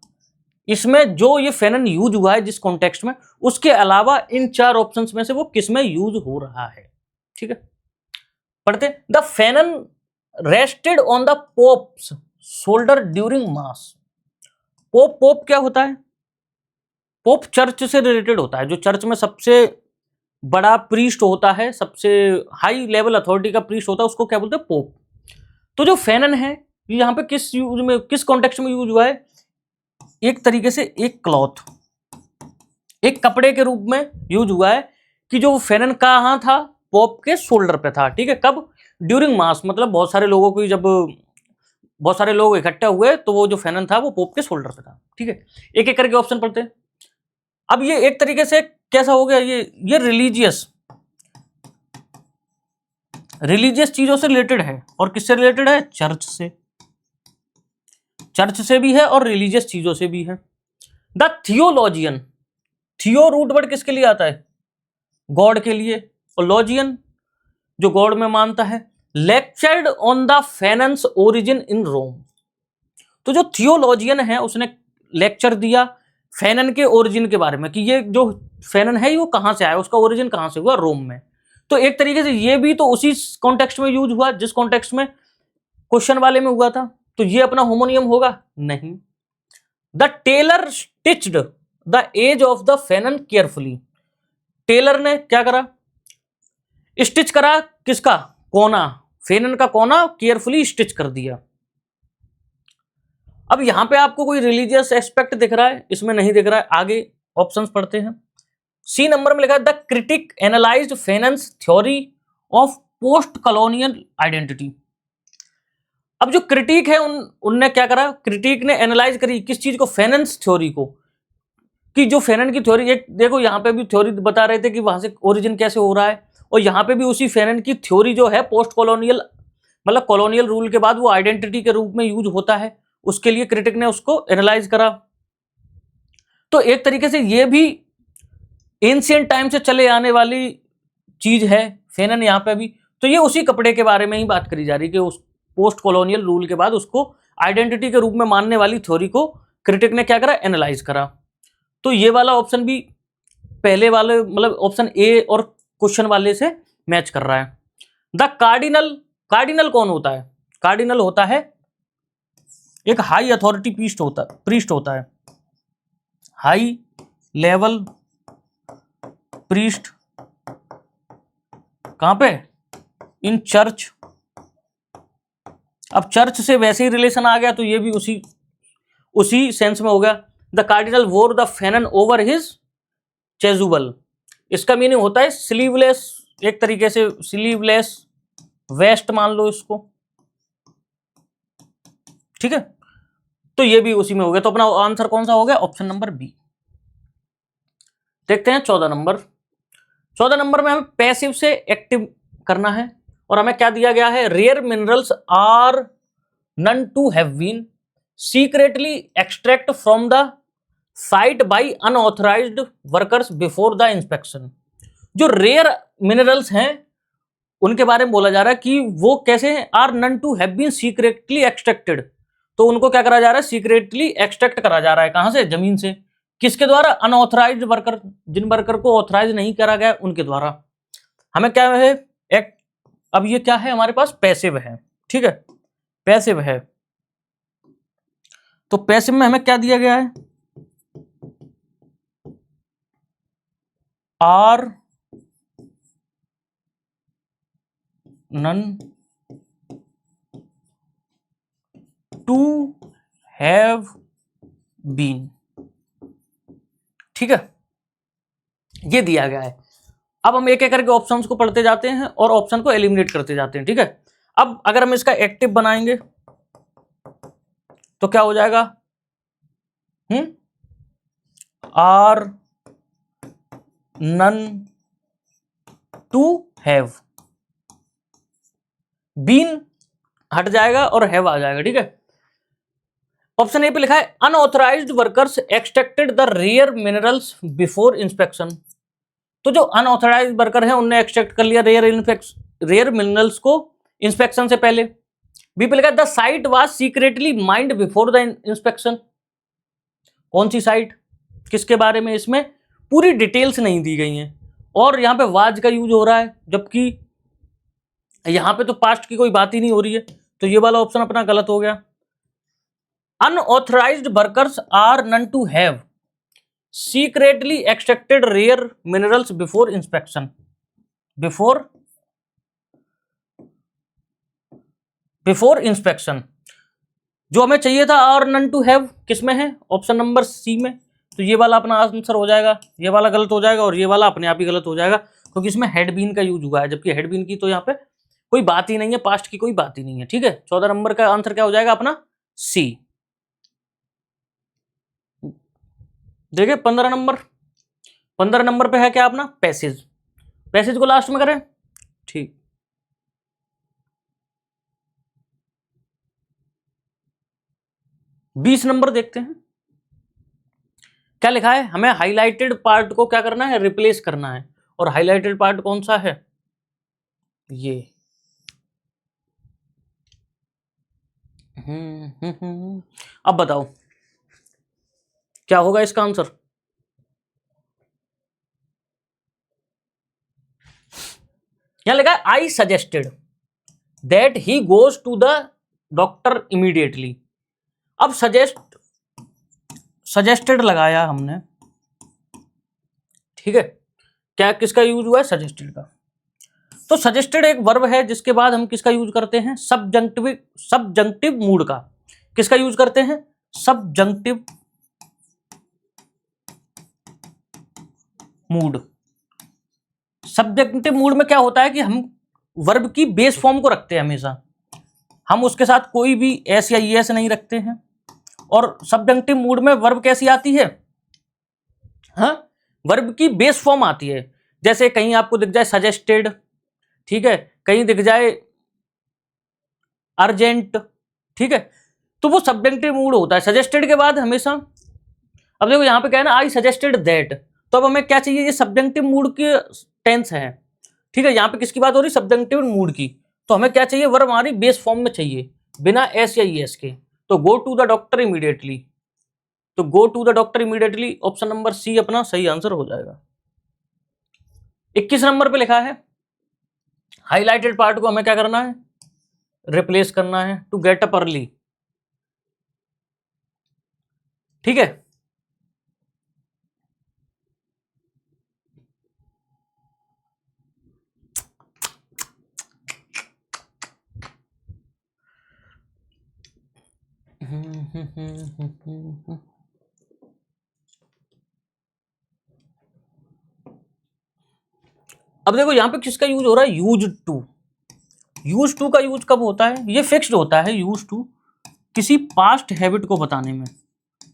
इसमें जो ये फेनन यूज हुआ है जिस कॉन्टेक्स्ट में, उसके अलावा इन चार ऑप्शंस में से वो किस में यूज हो रहा है, ठीक है। पढ़ते, the fanon rested on the pope's shoulder during mass. Pope क्या होता है, पोप चर्च से रिलेटेड होता है, जो चर्च में सबसे बड़ा प्रीस्ट होता है, सबसे हाई लेवल अथॉरिटी का प्रीस्ट होता है, उसको क्या बोलते हैं, पोप। तो जो फेनन है ये यहाँ पे किस यूज में, किस कॉन्टेक्स्ट में यूज हुआ है, एक तरीके से एक क्लॉथ, एक कपड़े के रूप में यूज हुआ है, कि जो फेनन कहाँ था, पोप के शोल्डर पे था, ठीक है। कब, ड्यूरिंग मास, मतलब बहुत सारे लोगों की, जब बहुत सारे लोग इकट्ठा हुए तो वो जो फेनन था वो पोप के शोल्डर पे था, ठीक है। एक एक करके ऑप्शन पढ़ते हैं। अब ये एक तरीके से कैसा हो गया, ये रिलीजियस चीजों से रिलेटेड है, और किससे रिलेटेड है, चर्च से भी है और रिलीजियस चीजों से भी है। द थियोलॉजियन, थियो रूट वर्ड किसके लिए आता है, गॉड के लिए, और लॉजियन जो गॉड में मानता है, लेक्चर्ड ऑन द फेनन्स ओरिजिन इन रोम। तो जो थियोलॉजियन है उसने लेक्चर दिया फेनन के ओरिजिन के बारे में, कि ये जो फेनन है वो कहां से आया, उसका ओरिजिन कहां से हुआ, रोम में। तो एक तरीके से ये भी तो उसी कॉन्टेक्स्ट में यूज हुआ जिस कॉन्टेक्स्ट में क्वेश्चन वाले में हुआ था, तो ये अपना होमोनियम होगा नहीं। The tailor stitched the edge of the fanon carefully. Tailor ने क्या करा, स्टिच करा किसका, कोना, फेनन का कोना केयरफुली स्टिच कर दिया। अब यहां पे आपको कोई रिलीजियस एस्पेक्ट दिख रहा है, इसमें नहीं दिख रहा है, आगे ऑप्शंस पढ़ते हैं। सी नंबर में लिखा है, the critic analysed Fanon's theory of post colonial identity. अब जो क्रिटिक है उनने क्या करा, क्रिटिक ने एनालाइज करी किस चीज को, फेनन्स थ्योरी को, कि जो फेनन की थ्योरी, एक देखो यहाँ पे भी थ्योरी बता रहे थे कि वहां से ओरिजिन कैसे हो रहा है, और यहाँ पे भी उसी फेनन की थ्योरी जो है पोस्ट कॉलोनियल, मतलब कॉलोनियल रूल के बाद वो आइडेंटिटी के रूप में यूज होता है, उसके लिए क्रिटिक ने उसको एनालाइज करा। तो एक तरीके से ये भी एंशिएंट टाइम से चले आने वाली चीज है फेनन यहाँ पे भी, तो ये उसी कपड़े के बारे में ही बात करी जा रही है कि उस पोस्ट कॉलोनियल रूल के बाद उसको आइडेंटिटी के रूप में मानने वाली थ्योरी को क्रिटिक ने क्या करा, एनालाइज करा। तो ये वाला ऑप्शन भी पहले वाले, मतलब ऑप्शन ए और क्वेश्चन वाले से मैच कर रहा है। द कार्डिनल कौन होता है, कार्डिनल होता है एक हाई अथॉरिटी प्रीस्ट होता है, हाई लेवल प्रीस्ट, कहां पे, इन चर्च। अब चर्च से वैसे ही रिलेशन आ गया, तो ये भी उसी सेंस में हो गया। The cardinal wore the fanon over his chasuble. इसका मीनिंग होता है स्लीवलेस, एक तरीके से स्लीवलेस वेस्ट मान लो इसको, ठीक है। तो ये भी उसी में हो गया, तो अपना आंसर कौन सा हो गया, ऑप्शन नंबर बी। देखते हैं 14 नंबर। 14 नंबर में हमें पैसिव से एक्टिव करना है, और हमें क्या दिया गया है, rare minerals are none to have been secretly extract from the site by unauthorized workers before the inspection। जो रेयर मिनरल्स हैं उनके बारे में बोला जा रहा है कि वो कैसे हैं, are none to have been secretly extracted, तो उनको क्या करा जा रहा है, सीक्रेटली एक्सट्रैक्ट करा जा रहा है, कहां से, जमीन से, किसके द्वारा, अनऑथराइज्ड वर्कर, जिन वर्कर को ऑथराइज नहीं करा गया उनके द्वारा। हमें क्या है, एक्ट, अब ये क्या है हमारे पास, पैसिव है, ठीक है, पैसिव है, तो पैसिव में हमें क्या दिया गया है, are none to have been, ठीक है, ये दिया गया है। अब हम एक एक करके ऑप्शंस को पढ़ते जाते हैं और ऑप्शन को एलिमिनेट करते जाते हैं, ठीक है। अब अगर हम इसका एक्टिव बनाएंगे तो क्या हो जाएगा, are none to have, been हट जाएगा और हैव आ जाएगा, ठीक है। ऑप्शन ए पे लिखा है unauthorized workers extracted the rare minerals before inspection, तो जो अनऑथराइज्ड वर्कर हैं उनने एक्सट्रैक्ट कर लिया रेयर मिनरल्स को इंस्पेक्शन से पहले। बी पे लिखा है the site was secretly mind before the inspection, कौन सी साइट, किसके बारे में, इसमें पूरी डिटेल्स नहीं दी गई हैं और यहाँ पे वाज का यूज हो रहा है, जबकि यहाँ पे तो पास्ट की कोई बात ही नहीं हो रही है, तो ये वाला ऑप्शन अपना गलत हो गया। Unauthorized workers are none to have secretly extracted rare minerals before inspection, before inspection, जो हमें चाहिए था आर नन टू हैव किसमें है, ऑप्शन नंबर सी में, तो ये वाला अपना आंसर हो जाएगा, ये वाला गलत हो जाएगा और ये वाला अपने आप ही गलत हो जाएगा, क्योंकि इसमें हेड बीन का यूज हुआ है, जबकि हेड बीन की तो यहाँ पे कोई बात ही नहीं है, पास्ट की कोई बात ही नहीं है, ठीक है। 14 नंबर का आंसर क्या हो जाएगा अपना, सी। देखिए 15 नंबर पे है क्या अपना, पैसेज, पैसेज को लास्ट में करें, ठीक। बीस नंबर देखते हैं क्या लिखा है, हमें हाईलाइटेड पार्ट को क्या करना है, रिप्लेस करना है, और हाईलाइटेड पार्ट कौन सा है, ये अब बताओ क्या होगा इसका आंसर, यहां लिखा है I suggested that he goes to the doctor immediately. अब सजेस्टेड लगाया हमने, ठीक है, क्या किसका यूज हुआ है, सजेस्टेड का, तो सजेस्टेड एक वर्ब है जिसके बाद हम किसका यूज करते हैं, सबजंक्टिव मूड का, किसका यूज करते हैं, सबजंक्टिव मूड। सब्जेक्टिव मूड में क्या होता है कि हम वर्ब की बेस फॉर्म को रखते हैं हमेशा, हम उसके साथ कोई भी एस या ईएस नहीं रखते हैं, और सब्जेक्टिव मूड में वर्ब कैसी आती है, हाँ, वर्ब की बेस फॉर्म आती है, जैसे कहीं आपको दिख जाए सजेस्टेड, ठीक है, कहीं दिख जाए अर्जेंट, ठीक है, तो वो सब्जेक्टिव मूड होता है। सजेस्टेड के बाद हमेशा, अब देखो यहाँ पे क्या है ना, आई सजेस्टेड दैट, तो अब हमें क्या चाहिए, ये सब्जेक्टिव मूड की टेंस है, ठीक है, यहाँ पे किसकी बात हो रही, सब्जेक्टिव मूड की, तो हमें क्या चाहिए, वर्ब हमारी बेस फॉर्म में चाहिए बिना एस या ईएस के, तो go to the doctor immediately, तो go to the doctor immediately, option number C अपना सही आंसर हो जाएगा। 21 नंबर पे लिखा है हाईलाइटेड पार्ट को हमें क्या करना है, रिप्लेस करना है, टू गेट अप अर्ली, ठीक है। अब देखो यहां पे किसका यूज हो रहा है, यूज टू का यूज कब होता है, ये फिक्स्ड होता है, यूज टू किसी पास्ट हैबिट को बताने में,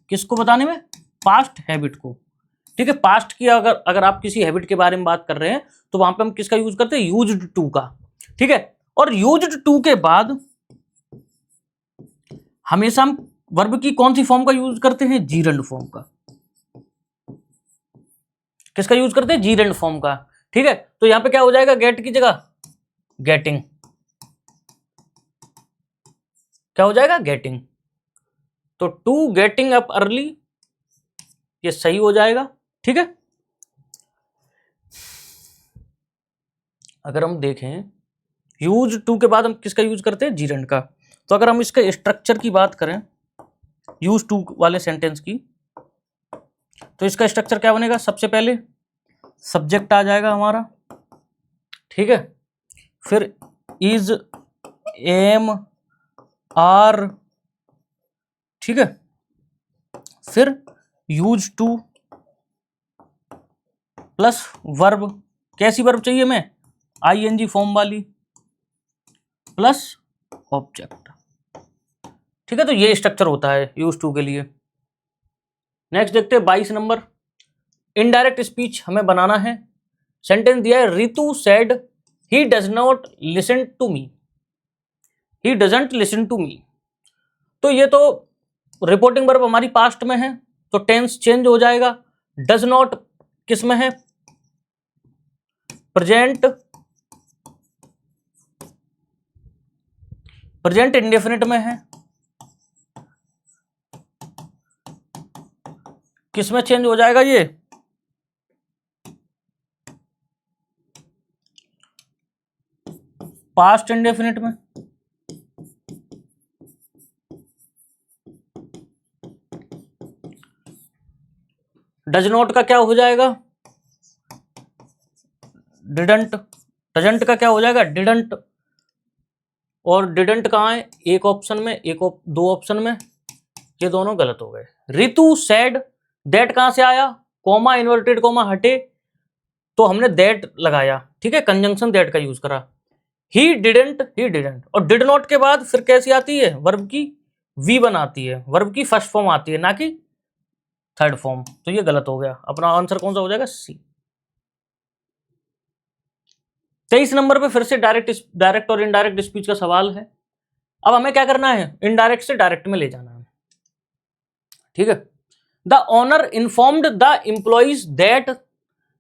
किसको बताने में, पास्ट हैबिट को, ठीक है, पास्ट की अगर आप किसी हैबिट के बारे में बात कर रहे हैं तो वहां पे हम किसका यूज करते हैं, यूज्ड टू का, ठीक है। और यूज्ड टू के बाद हमेशा हम वर्ब की कौन सी फॉर्म का यूज करते हैं? जीरंड फॉर्म का। किसका यूज करते हैं? जीरंड फॉर्म का। ठीक है, तो यहां पे क्या हो जाएगा? गेट की जगह गेटिंग। क्या हो जाएगा? गेटिंग। तो टू गेटिंग अप अर्ली, ये सही हो जाएगा। ठीक है, अगर हम देखें यूज टू के बाद हम किसका यूज करते हैं? जीरंड का। तो अगर हम इसके स्ट्रक्चर की बात करें यूज टू वाले सेंटेंस की, तो इसका स्ट्रक्चर क्या बनेगा? सबसे पहले सब्जेक्ट आ जाएगा हमारा, ठीक है, फिर इज, एम, आर, ठीक है, फिर यूज टू प्लस वर्ब। कैसी वर्ब चाहिए हमें? आईएनजी फॉर्म वाली, प्लस ऑब्जेक्ट। ठीक है, तो ये स्ट्रक्चर होता है यूज टू के लिए। नेक्स्ट देखते हैं 22 नंबर। इनडायरेक्ट स्पीच हमें बनाना है। सेंटेंस दिया है, Ritu said he does not listen to me, he doesn't listen to me. तो ये तो रिपोर्टिंग वर्ब हमारी पास्ट में है, तो टेंस चेंज हो जाएगा। डज नॉट किस में है? प्रेजेंट, प्रेजेंट इंडेफिनिट में है। किस में चेंज हो जाएगा ये? पास्ट इंडेफिनिट में। डज नॉट का क्या हो जाएगा? डिडंट। डजंट का क्या हो जाएगा? डिडंट। और डिडंट कहाँ है? एक ऑप्शन में, दो ऑप्शन में, ये दोनों गलत हो गए। रितु सेड, दैट कहां से आया? कॉमा, इन्वर्टेड कॉमा हटे तो हमने दैट लगाया, ठीक है, कंजंक्शन दैट का यूज करा। He didn't. और डिड नॉट के बाद फिर कैसी आती है? वर्ब की वी वन आती है, वर्ब की फर्स्ट फॉर्म आती है, ना कि थर्ड फॉर्म। तो ये गलत हो गया। अपना आंसर कौन सा हो जाएगा? सी। 23 नंबर पे फिर से डायरेक्ट और इनडायरेक्ट स्पीच का सवाल है। अब हमें क्या करना है? इनडायरेक्ट से डायरेक्ट में ले जाना है, ठीक है। The owner informed the employees that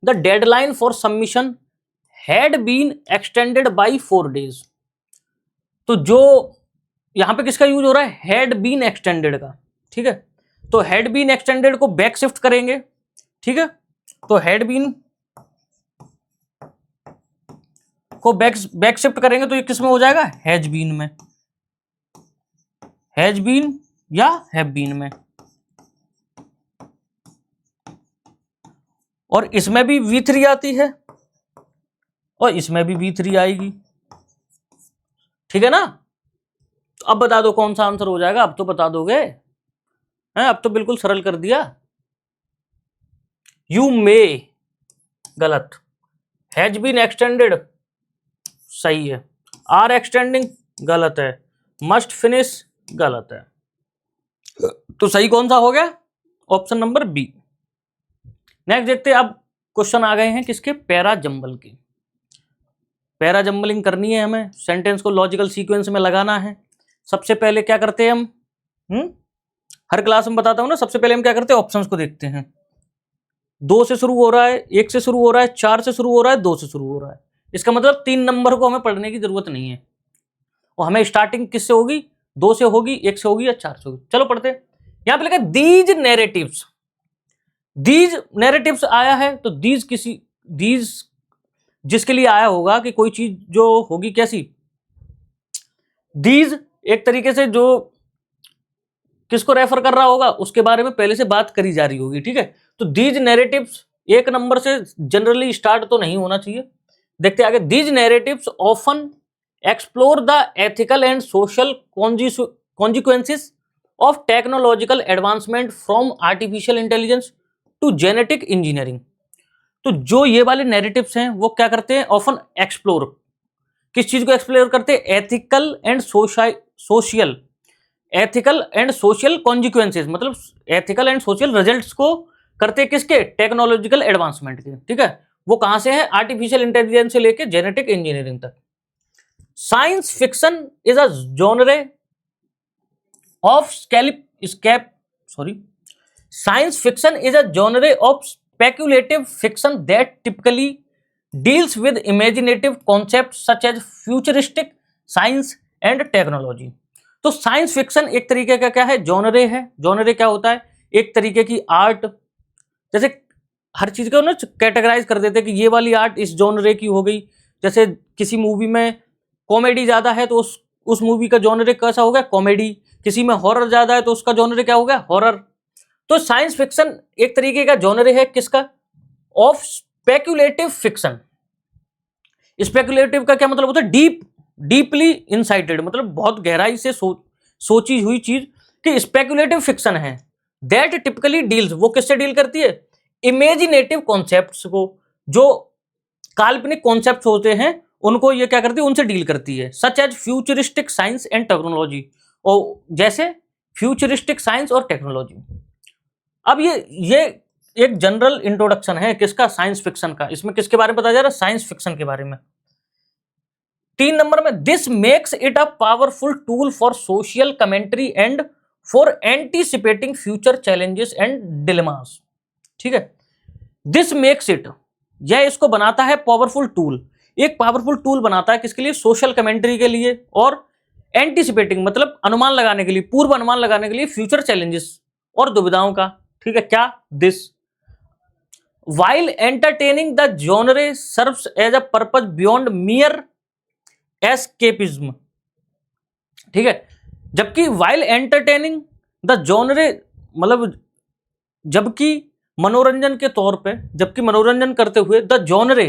the deadline for submission had been extended by 4 days। तो जो यहां पे किसका यूज हो रहा है? हैड बीन एक्सटेंडेड का, ठीक है। तो हैड बीन एक्सटेंडेड को बैक शिफ्ट करेंगे, ठीक है। तो हैड बीन को बैक शिफ्ट करेंगे तो ये किस में हो जाएगा? हैज बीन में, हैज बीन या हैव बीन में। और इसमें भी V3 आती है और इसमें भी V3 आएगी, ठीक है ना। तो अब बता दो कौन सा आंसर हो जाएगा? अब तो बता दोगे हैं? अब तो बिल्कुल सरल कर दिया। यू मे गलत, हैज बीन एक्सटेंडेड सही है, आर एक्सटेंडिंग गलत है, मस्ट फिनिश गलत है। तो सही कौन सा हो गया? Option number B. नेक्स्ट देखते हैं। अब क्वेश्चन आ गए हैं किसके? पैरा जंबल के। पैरा जंबलिंग करनी है हमें, सेंटेंस को लॉजिकल सीक्वेंस में लगाना है। सबसे पहले क्या करते हैं हम? हर क्लास में बताता हूं ना, सबसे पहले हम क्या करते हैं? ऑप्शंस को देखते हैं। 2 से शुरू हो रहा है, 1 से शुरू हो रहा है, 4 से शुरू हो रहा है, 2 से शुरू हो रहा है। इसका मतलब 3 नंबर को हमें पढ़ने की जरूरत नहीं है। और हमें स्टार्टिंग किससे होगी? 2 से होगी, 1 से होगी या 4 से होगी। चलो पढ़ते हैं। यहां पे लिखा दीज नैरेटिव्स। दीज नैरेटिव्स आया है तो दीज जिसके लिए आया होगा कि कोई चीज जो होगी कैसी? दीज एक तरीके से जो किसको रेफर कर रहा होगा उसके बारे में पहले से बात करी जा रही होगी, ठीक है। तो दीज नैरेटिव्स 1 नंबर से जनरली स्टार्ट तो नहीं होना चाहिए। देखते आगे। These narratives often explore the ethical and social consequences of technological advancement from artificial intelligence to genetic engineering. तो जो ये वाले नैरेटिव्स हैं वो क्या करते हैं? ऑफन एक्सप्लोर, किस चीज को एक्सप्लोर करते हैं? Ethical and social, ethical and social consequences, मतलब एथिकल एंड सोशल रिजल्ट्स को करते हैं किसके? टेक्नोलॉजिकल एडवांसमेंट के, ठीक है। वो कहां से है? आर्टिफिशियल इंटेलिजेंस से लेके जेनेटिक इंजीनियरिंग तक। Science fiction is a genre of scape sorry science fiction is a genre of speculative fiction that typically deals with imaginative concept such as futuristic science and technology. तो science fiction एक तरीके का क्या है, genre है। Genre क्या होता है, एक तरीके की आर्ट, जैसे हर चीज को ना कैटेगराइज कर देते हैं कि ये वाली आर्ट इस जॉनरे की हो गई। जैसे किसी मूवी में कॉमेडी ज्यादा है तो उस मूवी का जॉनरे कैसा हो गया, कॉमेडी। किसी में हॉरर ज्यादा है तो उसका जॉनरे क्या हो गया, हॉरर। तो साइंस फिक्शन एक तरीके का जॉनरे है किसका, ऑफ स्पेक्युलेटिव फिक्शन। स्पेक्युलेटिव का क्या मतलब होता है, डीपली इनसाइटेड, मतलब बहुत गहराई से सोची हुई चीज कि स्पेक्युलेटिव फिक्शन है। दैट टिपिकली डील्स, वो किससे डील करती है, इमेजिनेटिव कॉन्सेप्ट्स को, जो काल्पनिक कॉन्सेप्ट्स होते हैं उनको ये क्या करती है, उनसे डील करती है। Such as futuristic science and technology, और जैसे फ्यूचरिस्टिक साइंस और टेक्नोलॉजी। अब ये एक जनरल इंट्रोडक्शन है किसका, साइंस फिक्शन का। इसमें किसके बारे में बताया जा रहा है, साइंस फिक्शन के बारे में। 3 नंबर में, this makes it a powerful tool for social commentary and for एंटीसिपेटिंग future challenges and dilemmas. ठीक है, दिस मेक्स इट, यह इसको बनाता है पावरफुल टूल, एक पावरफुल टूल बनाता है किसके लिए, सोशल कमेंट्री के लिए, और एंटीसिपेटिंग मतलब अनुमान लगाने के लिए, पूर्व अनुमान लगाने के लिए फ्यूचर चैलेंजेस और दुविधाओं का। ठीक है, क्या, this while entertaining the genre serves as a purpose beyond mere escapism। ठीक है, जबकि while entertaining the genre मतलब जबकि मनोरंजन के तौर पे, जबकि मनोरंजन करते हुए the genre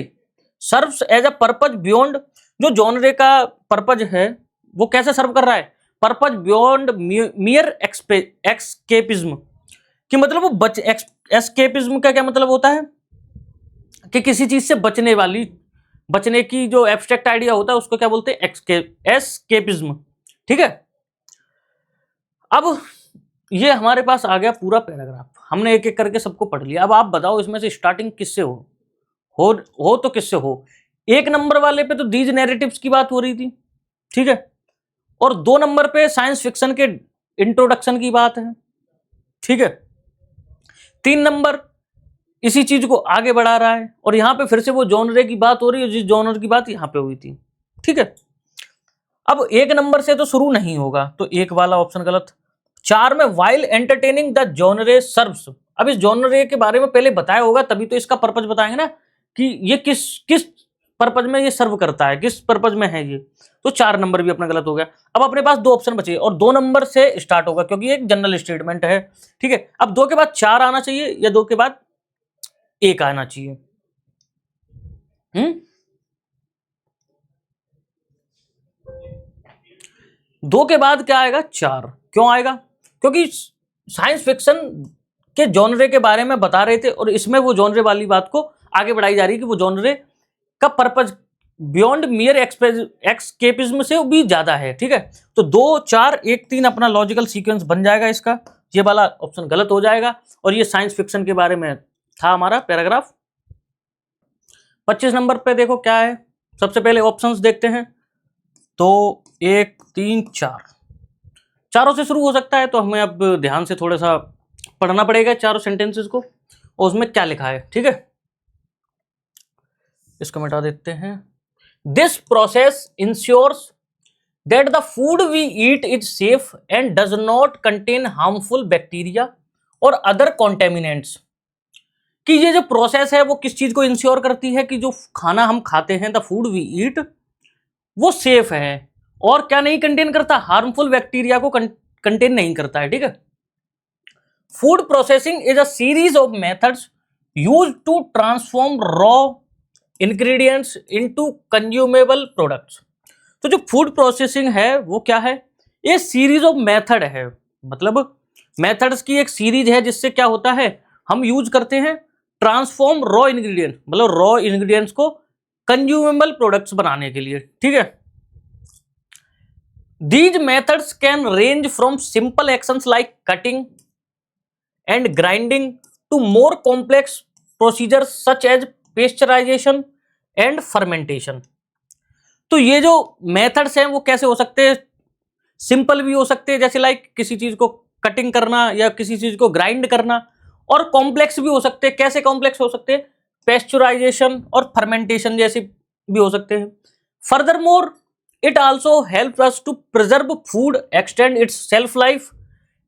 serves as a purpose beyond, जो जॉनरे का पर्पज है वो कैसे सर्व कर रहा है, पर्पज बियॉन्ड मियर एक्सकेपिज्म, कि मतलब वो एस्केपिज्म का क्या मतलब होता है कि किसी चीज से बचने की जो एब्स्ट्रैक्ट आइडिया होता है उसको क्या बोलते हैं, एस्केपिज्म। ठीक है, अब ये हमारे पास आ गया पूरा पैराग्राफ, हमने एक एक करके सबको पढ़ लिया। अब आप बताओ इसमें से स्टार्टिंग किससे हो तो किससे हो। 1 नंबर वाले पे तो दीज नैरेटिव्स की बात हो रही थी, ठीक है, और 2 नंबर पे साइंस फिक्शन के इंट्रोडक्शन की बात है। ठीक है, 3 नंबर इसी चीज को आगे बढ़ा रहा है, और यहां पे फिर से वो जॉनरे की बात हो रही है जिस जॉनर की बात यहां पे हुई थी। ठीक है, अब 1 नंबर से तो शुरू नहीं होगा, तो 1 वाला ऑप्शन गलत। 4 में while entertaining the genre serves, अब इस जॉनरे के बारे में पहले बताया होगा तभी तो इसका पर्पज बताएंगे ना कि ये किस पर्पज में ये सर्व करता है, किस पर्पज में है ये। तो 4 नंबर भी अपना गलत हो गया। अब अपने पास 2 ऑप्शन बचे और 2 नंबर से स्टार्ट होगा क्योंकि एक जनरल स्टेटमेंट है। ठीक है, अब 2 के बाद 4 आना चाहिए या 2 के बाद 1 आना चाहिए। 2 के बाद क्या आएगा, 4। क्यों आएगा, क्योंकि साइंस फिक्शन के जॉनरे के बारे में बता रहे थे और इसमें वो जॉनरे वाली बात को आगे बढ़ाई जा रही है कि वो जॉनरे का पर्पज बियॉन्ड मियर एक्सकेपिज्म से भी ज्यादा है। ठीक है, तो 2, 4, 1, 3 अपना लॉजिकल सीक्वेंस बन जाएगा इसका। ये वाला ऑप्शन गलत हो जाएगा और ये साइंस फिक्शन के बारे में था हमारा पैराग्राफ। 25 नंबर पे देखो क्या है, सबसे पहले ऑप्शंस देखते हैं। तो 1, 3, 4 चारों से शुरू हो सकता है, तो हमें अब ध्यान से थोड़ा सा पढ़ना पड़ेगा चारों सेंटेंसेस को और उसमें क्या लिखा है। ठीक है, इसको मिटा देते हैं। This process ensures that the food we eat is safe and does not contain harmful bacteria और अदर कॉन्टेमिनेंट्स। कि ये जो प्रोसेस है वो किस चीज को इंश्योर करती है कि जो खाना हम खाते हैं, द फूड वी ईट, वो सेफ है और क्या नहीं कंटेन करता, हार्मफुल बैक्टीरिया को कंटेन नहीं करता है। ठीक है, food processing is a series of methods used to transform raw ingredients into consumable products. तो जो फूड प्रोसेसिंग है वो क्या है, ये सीरीज ऑफ मेथड है, मतलब मेथड्स की एक सीरीज है जिससे क्या होता है, हम यूज करते हैं ट्रांसफॉर्म रॉ इंग्रेडिएंट, मतलब रॉ इंग्रेडिएंट्स को कंज्यूमेबल प्रोडक्ट्स बनाने के लिए। ठीक है, these methods can range from simple actions like cutting and grinding to more complex procedures such as pasteurization and fermentation। तो ये जो मेथड्स हैं वो कैसे हो सकते हैं, सिंपल भी हो सकते हैं, जैसे लाइक किसी चीज को कटिंग करना या किसी चीज को ग्राइंड करना, और कॉम्प्लेक्स भी हो सकते हैं। कैसे कॉम्प्लेक्स हो सकते हैं? पेस्चुराइजेशन और फर्मेंटेशन जैसे भी हो सकते हैं। Furthermore it also help us to preserve food, extend its shelf life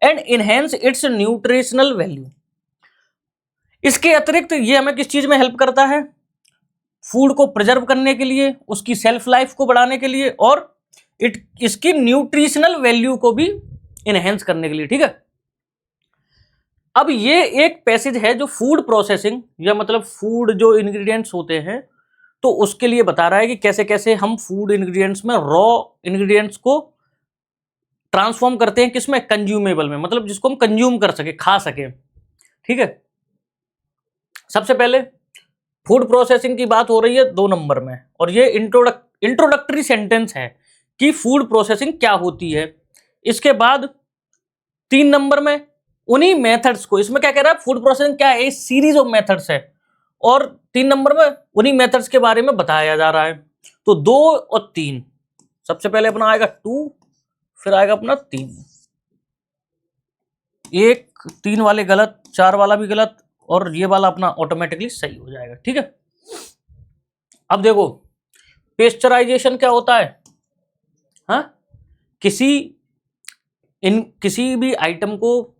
and enhance its nutritional value. इसके अतिरिक्त ये हमें किस चीज में हेल्प करता है? फूड को प्रिजर्व करने के लिए, उसकी सेल्फ लाइफ को बढ़ाने के लिए, और इसकी न्यूट्रिशनल वैल्यू को भी इनहेंस करने के लिए। ठीक है, अब ये एक पैसेज है जो फूड प्रोसेसिंग या मतलब फूड जो इंग्रेडिएंट्स होते हैं तो उसके लिए बता रहा है कि कैसे कैसे हम फूड इंग्रेडिएंट्स में रॉ इंग्रेडिएंट्स को ट्रांसफॉर्म करते हैं, किसमें? कंज्यूमेबल में, मतलब जिसको हम कंज्यूम कर सके, खा सके। ठीक है, सबसे पहले फूड प्रोसेसिंग की बात हो रही है 2 नंबर में, और ये इंट्रोडक्टरी सेंटेंस है कि फूड प्रोसेसिंग क्या होती है। इसके बाद 3 नंबर में उन्हीं मेथड्स को, इसमें क्या कह रहा है? फूड प्रोसेसिंग क्या है? सीरीज ऑफ मेथड्स है, और 3 नंबर में उन्हीं मेथड्स के बारे में बताया जा रहा है। तो 2 और 3, सबसे पहले अपना आएगा 2, फिर आएगा अपना 3। 1 3 वाले गलत, 4 वाला भी गलत, और ये वाला अपना ऑटोमेटिकली सही हो जाएगा। ठीक है, अब देखो पेस्चराइजेशन क्या होता है? हाँ, किसी भी आइटम को,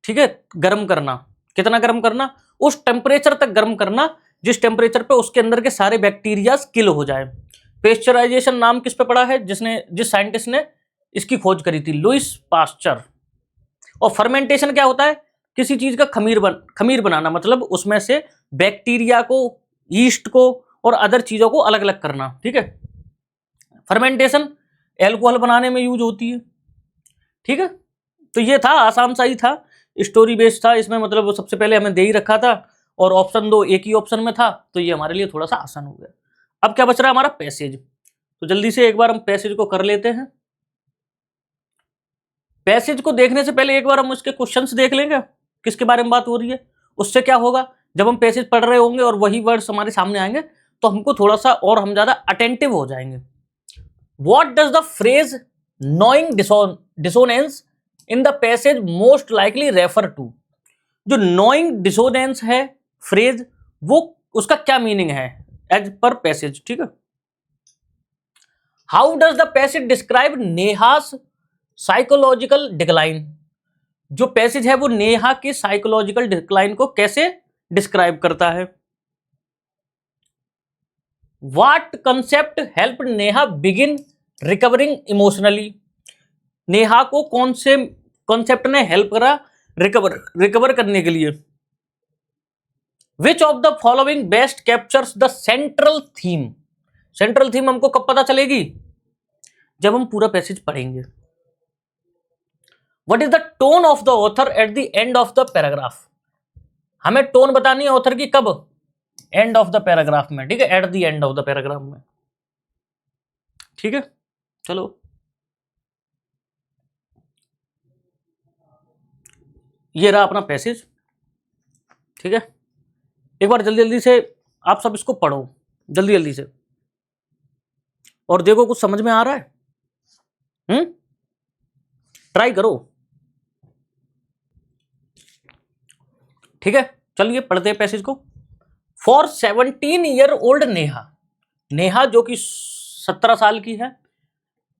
ठीक है, गर्म करना। कितना गर्म करना? उस टेम्परेचर तक गर्म करना जिस टेम्परेचर पे उसके अंदर के सारे बैक्टीरिया किल हो जाए। पेस्चराइजेशन नाम किस पे पड़ा है? जिस साइंटिस्ट ने इसकी खोज करी थी, लुइस पास्चर। और फर्मेंटेशन क्या होता है? किसी चीज का खमीर बनाना, मतलब उसमें से बैक्टीरिया को, यीस्ट को और अदर चीजों को अलग अलग करना। ठीक है, फर्मेंटेशन एल्कोहल बनाने में यूज होती है। ठीक है, तो ये था, आसान सा ही था, स्टोरी बेस्ड था इसमें, मतलब सबसे पहले हमें दे ही रखा था और ऑप्शन 2 एक ही ऑप्शन में था, तो ये हमारे लिए थोड़ा सा आसान हो गया। अब क्या बच रहा है? हमारा पैसेज। तो जल्दी से एक बार हम पैसेज को कर लेते हैं। पैसेज को देखने से पहले एक बार हम उसके क्वेश्चंस देख लेंगे, किसके बारे में बात हो रही है। उससे क्या होगा, जब हम पैसेज पढ़ रहे होंगे और वही वर्ड्स हमारे सामने आएंगे तो हमको थोड़ा सा और हम ज्यादा अटेंटिव हो जाएंगे। What does the phrase knowing dissonance in the passage most likely refer to? जो नॉइंग डिसोनेंस है फ्रेज, वो उसका क्या मीनिंग है एज पर पैसेज? ठीक है, how does the passage describe नेहास psychological decline? जो पैसेज है वो नेहा के साइकोलॉजिकल डिक्लाइन को कैसे डिस्क्राइब करता है? What concept help Neha begin recovering emotionally? Neha को कौन से कॉन्सेप्ट ने हेल्प करा रिकवर करने के लिए? Which of the following best captures the central theme? Central theme हमको कब पता चलेगी? जब हम पूरा पैसेज पढ़ेंगे। What is the tone of the author at the end of the paragraph? हमें टोन बतानी है ऑथर की कब? एंड ऑफ द पैराग्राफ में। ठीक है, at the end of the paragraph में। ठीक है, चलो ये रहा अपना पैसेज। ठीक है, एक बार जल्दी जल्दी से आप सब इसको पढ़ो, जल्दी जल्दी से, और देखो कुछ समझ में आ रहा है। ट्राई करो। ठीक है, चलिए पढ़ते हैं पैसेज को। For 17 year old Neha, Neha जो कि 17 साल की है,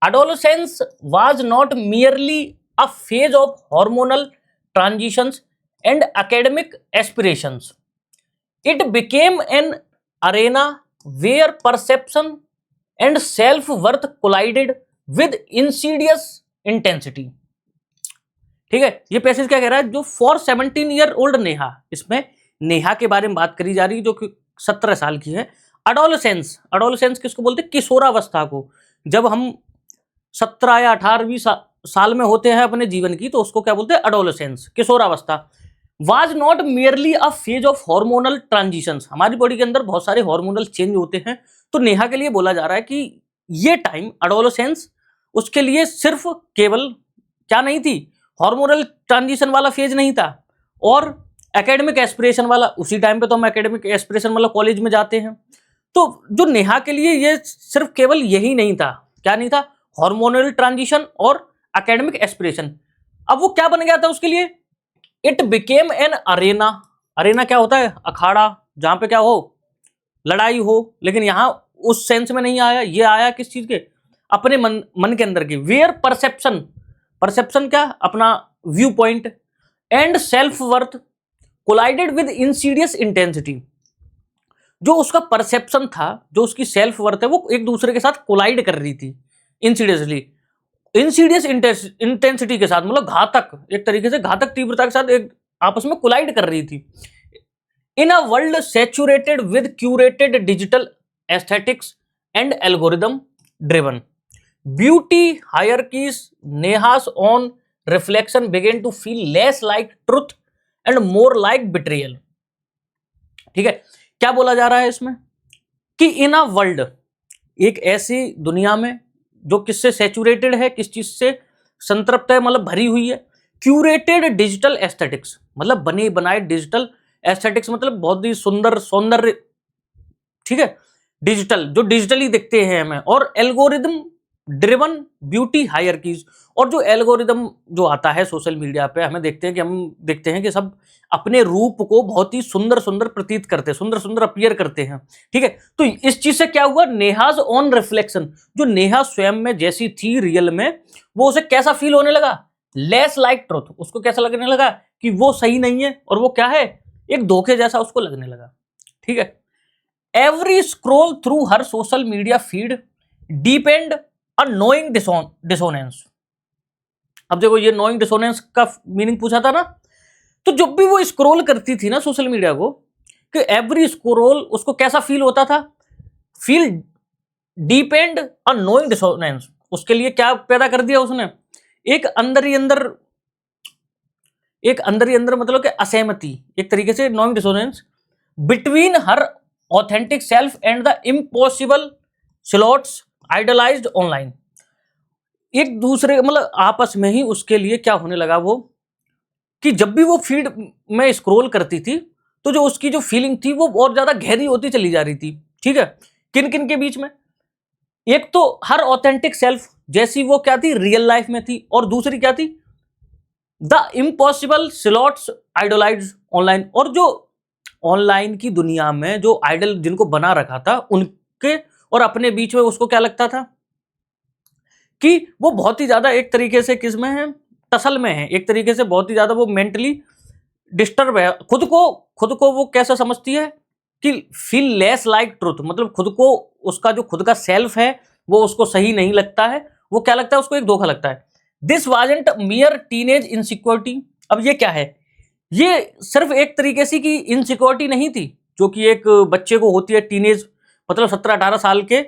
adolescence was not merely a phase of hormonal transitions and academic aspirations. It became an arena where perception and self-worth collided with insidious intensity. ठीक है, ये पैसेज क्या कह रहा है? जो फॉर 17 ईयर ओल्ड नेहा, इसमें नेहा के बारे में बात करी जा रही है जो कि 17 साल की है। अडोलेसेंस किसको बोलते हैं? किशोरावस्था को। जब हम 17 या 18वीं साल में होते हैं अपने जीवन की, तो उसको क्या बोलते हैं? अडोलेसेंस, किशोरावस्था। Was not merely a phase of hormonal transitions, हमारी बॉडी के अंदर बहुत सारे हार्मोनल चेंज होते हैं। तो नेहा के लिए बोला जा रहा है कि ये टाइम अडोलेसेंस उसके लिए सिर्फ केवल क्या नहीं थी? हार्मोनल ट्रांजिशन वाला फेज नहीं था, और एकेडमिक एस्पिरेशन वाला। उसी टाइम पे तो हम एकेडमिक एस्पिरेशन वाला कॉलेज में जाते हैं। तो जो नेहा के लिए ये सिर्फ केवल यही नहीं था, क्या नहीं था? हार्मोनल ट्रांजिशन और एकेडमिक एस्पिरेशन। अब वो क्या बन गया था उसके लिए, it became an Arena. Arena क्या होता है, अखाड़ा, जहां पे क्या हो, लड़ाई हो, लेकिन यहां उस सेंस में नहीं आया, ये आया किस चीज के, अपने मन के अंदर की। वेयर परसेप्शन, परसेप्शन क्या, अपना view point, and self worth collided with Insidious intensity. जो उसका परसेप्शन था, जो उसकी सेल्फ वर्थ है, वो एक दूसरे के साथ कोलाइड कर रही थी इंसीडियसली, इंसीडियस इंटेंसिटी के साथ, मतलब घातक, एक तरीके से घातक तीव्रता के साथ एक आपस में कोलाइड कर रही थी। In a world saturated with curated digital aesthetics and algorithm driven beauty hierarchies, Neha's own reflection began to feel less like truth and more like betrayal. ठीक है, क्या बोला जा रहा है इसमें कि इन अ वर्ल्ड, एक ऐसी दुनिया में जो किससे सैचुरेटेड है, किस चीज से संतृप्त है, मतलब भरी हुई है, क्यूरेटेड डिजिटल एस्थेटिक्स, मतलब बने बनाए डिजिटल एस्थेटिक्स, मतलब बहुत ही सुंदर सौंदर्य, ठीक है, डिजिटल, जो डिजिटली दिखते हैं हमें, और एल्गोरिदम ड्रिवन ब्यूटी हायरकीज, और जो एल्गोरिदम जो आता है सोशल मीडिया पे, हमें देखते हैं कि सब अपने रूप को बहुत ही सुंदर सुंदर प्रतीत करते हैं, सुंदर सुंदर अपीयर करते हैं। ठीक है, तो इस चीज से क्या हुआ, नेहाज ऑन रिफ्लेक्शन, जो नेहा स्वयं में जैसी थी रियल में, वो उसे कैसा फील होने लगा, लेस लाइक ट्रुथ, उसको कैसा लगने लगा कि वो सही नहीं है, और वो क्या है, एक धोखे जैसा उसको लगने लगा। ठीक है, एवरी स्क्रॉल थ्रू हर सोशल मीडिया फीड डिपेंड अ नोइंग डिसोनेंस। अब देखो, ये नोइंग डिसोनेंस का मीनिंग पूछा था ना, तो जब भी वो स्क्रॉल करती थी ना सोशल मीडिया को, कि एवरी स्क्रॉल उसको कैसा फील होता था, फील डिपेंड अ नोइंग डिसोनेंस, उसके लिए क्या पैदा कर दिया उसने, एक अंदर ही अंदर मतलब कि असहमति, एक तरीके से knowing dissonance between her authentic self and the impossible slots idealised online. एक दूसरे मतलब आपस में ही उसके लिए क्या होने लगा, वो कि जब भी वो फीड में स्क्रॉल करती थी, तो जो उसकी जो फीलिंग थी वो और ज्यादा गहरी होती चली जा रही थी। ठीक है, किन किन के बीच में, एक तो हर ऑथेंटिक सेल्फ जैसी वो क्या थी, रियल लाइफ में थी, और दूसरी क्या थी, the impossible slots idealised online, और जो ऑनलाइन की दुनिया में जो आइडल जिनको बना रखा था उनके और अपने बीच में उसको क्या लगता था कि वो बहुत ही ज्यादा एक तरीके से किसमें है, टसल में है, एक तरीके से बहुत ही ज्यादा वो मेंटली डिस्टर्ब है, खुद को वो कैसा समझती है कि फील लेस लाइक ट्रुथ, मतलब खुद को, उसका जो खुद का सेल्फ है वो उसको सही नहीं लगता है, वो क्या लगता है उसको, एक धोखा लगता है। This wasn't मियर teenage insecurity. अब ये क्या है, ये सिर्फ एक तरीके से की इनसिक्योरिटी नहीं थी जो कि एक बच्चे को होती है, टीनेज मतलब 17-18 साल के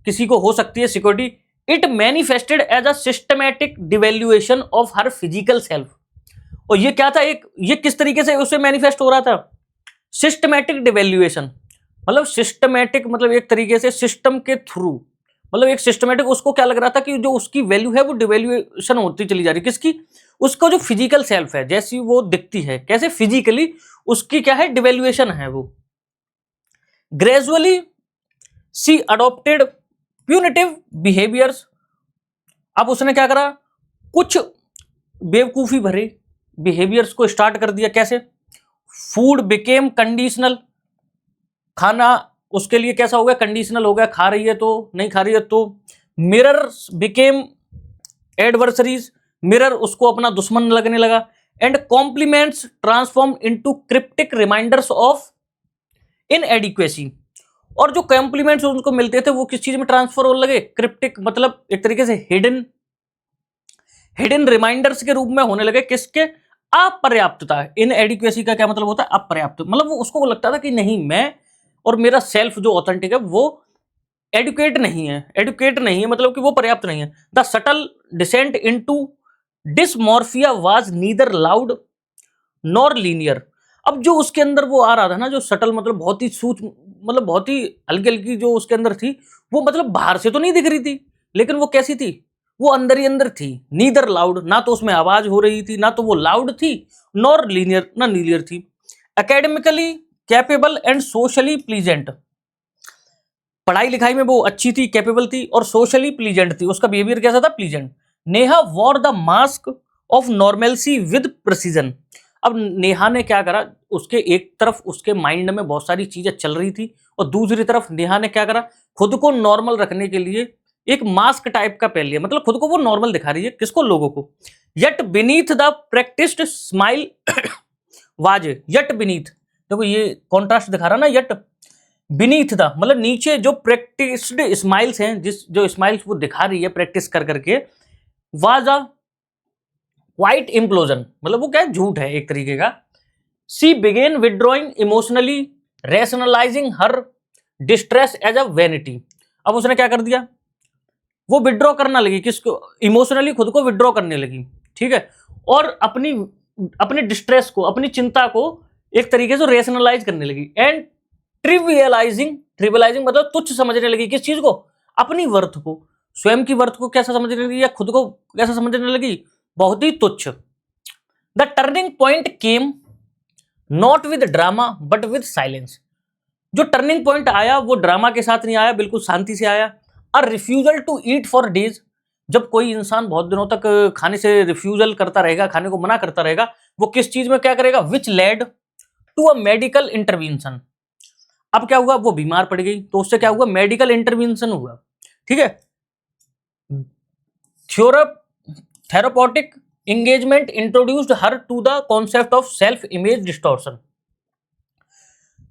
किसी को हो सकती है security. It manifested as a systematic devaluation of her physical self. और ये क्या था, एक ये किस तरीके से उससे मैनिफेस्ट हो रहा था, सिस्टमैटिक डिवेल्युएशन, मतलब सिस्टमैटिक मतलब एक तरीके से सिस्टम के थ्रू, मतलब एक सिस्टमैटिक, उसको क्या लग रहा था कि जो उसकी वैल्यू है वो डिवेल्युएशन होती चली जा रही, किसकी, उसका जो फिजिकल सेल्फ है, जैसी वो दिखती है, कैसे फिजिकली उसकी क्या है, डिवेल्युएशन है वो। ग्रेजुअली सी अडॉप्टेड प्यूनिटिव बिहेवियर्स। अब उसने क्या करा, कुछ बेवकूफी भरे बिहेवियर्स को स्टार्ट कर दिया, कैसे, फूड बिकेम कंडीशनल, खाना उसके लिए कैसा हो गया, कंडीशनल हो गया, खा रही है तो, नहीं खा रही है तो। मिरर्स बिकेम एडवर्सरीज, मिरर उसको अपना दुश्मन लगने लगा। And compliments transform into cryptic reminders of inadequacy, और जो कॉम्प्लीमेंट्स उनको मिलते थे वो किस चीज में ट्रांसफर होने लगे, क्रिप्टिक, मतलब एक तरीके से हिडन रिमाइंडर्स के रूप में होने लगे, किसके, अपर्याप्तता। इनएडिक्वेसी का क्या मतलब होता है, अपर्याप्त, मतलब वो उसको लगता था कि नहीं, मैं और मेरा सेल्फ जो ऑथेंटिक है वो एडुकेट नहीं है, मतलब कि वो पर्याप्त नहीं है। The subtle descent into dysmorphia was neither loud nor linear. अब जो उसके अंदर वो आ रहा था ना, जो सटल मतलब बहुत ही सूक्ष्म, मतलब बहुत ही हल्की हल्की जो उसके अंदर थी, वो मतलब बाहर से तो नहीं दिख रही थी, लेकिन वो कैसी थी, वो अंदर ही अंदर थी। नीदर लाउड, ना तो उसमें आवाज हो रही थी, ना तो वो लाउड थी, नॉर लीनियर, ना लीनियर थी। Academically capable and socially pleasant, पढ़ाई लिखाई में वो अच्छी थी, कैपेबल थी और सोशली प्लीजेंट थी, उसका बिहेवियर कैसा था, pleasant. Neha war the mask of normalcy with precision. अब नेहा ने क्या करा, उसके एक तरफ उसके माइंड में बहुत सारी चीजें चल रही थी और दूसरी तरफ नेहा ने क्या करा, खुद को नॉर्मल रखने के लिए एक मास्क टाइप का पहन लिया, मतलब खुद को वो नॉर्मल दिखा रही है, किसको, लोगों को। Yet beneath the practised smile was, yet beneath, देखो ये कॉन्ट्रास्ट दिखा रहा ना, यट बीनीथ द मतलब नीचे जो प्रैक्टिस्ड स्माइल्स हैं, जो स्माइल्स वो दिखा रही है प्रैक्टिस कर करके, वाज अ क्वाइट इम्प्लोजन, मतलब वो क्या है, झूठ है एक तरीके का। She began withdrawing emotionally, rationalising her distress as a vanity. अब उसने क्या कर दिया, वो विड्रॉ करना लगी, किसको, इमोशनली खुद को विड्रॉ करने लगी, ठीक है, और अपनी डिस्ट्रेस को, अपनी चिंता को एक तरीके से रेशनलाइज करने लगी। एंड ट्रिवियलाइजिंग मतलब तुच्छ समझने लगी, किस चीज को, अपनी वर्थ को, स्वयं की वर्थ को कैसा समझने लगी, या खुद को कैसा समझने लगी, बहुत ही तुच्छ। The turning point came not with drama but with silence. जो टर्निंग पॉइंट आया वो ड्रामा के साथ नहीं आया, बिल्कुल शांति से आया। A refusal to eat for days, जब कोई इंसान बहुत दिनों तक खाने से रिफ्यूजल करता रहेगा, खाने को मना करता रहेगा, वो किस चीज में क्या करेगा, which led to a medical intervention. अब क्या हुआ, वो बीमार पड़ गई, तो उससे क्या हुआ, मेडिकल इंटरवेंशन हुआ, ठीक है। Therapeutic engagement introduced her to the concept of self image distortion.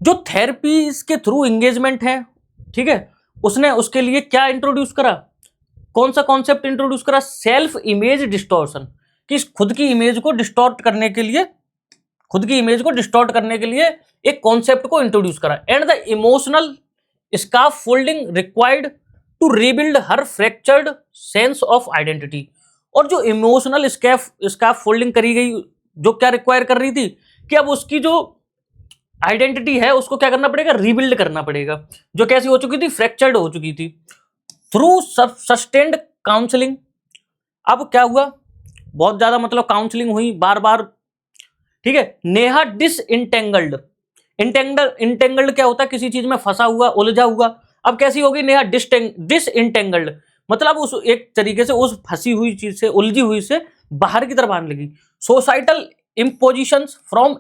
जो थेरेपी के थ्रू एंगेजमेंट है, ठीक है, उसने उसके लिए क्या इंट्रोड्यूस करा, कौन सा कॉन्सेप्ट इंट्रोड्यूस करा, सेल्फ इमेज डिस्टॉर्शन, कि खुद की इमेज को डिस्टॉर्ट करने के लिए, खुद की इमेज को डिस्टॉर्ट करने के लिए एक कॉन्सेप्ट को इंट्रोड्यूस करा। And the emotional scaffolding required to rebuild her fractured sense of identity. और जो इमोशनल स्काफ फोल्डिंग करी गई, जो क्या रिक्वायर कर रही थी, कि अब उसकी जो आइडेंटिटी है उसको क्या करना पड़ेगा, रीबिल्ड करना पड़ेगा, जो कैसी हो चुकी थी, फ्रैक्चर्ड हो चुकी थी, थ्रू सस्टेन्ड काउंसलिंग। अब क्या हुआ, बहुत ज्यादा मतलब काउंसलिंग हुई बार बार, ठीक है। नेहा डिसइंटेंगल्ड, इंटेंगल्ड क्या होता है, किसी चीज में फंसा हुआ, उलझा हुआ। अब कैसी होगी, नेहा डिसइंटेंगल्ड, मतलब उस एक तरीके से उस फंसी हुई चीज से, उलझी हुई से बाहर की तरफ आने लगी। Societal impositions from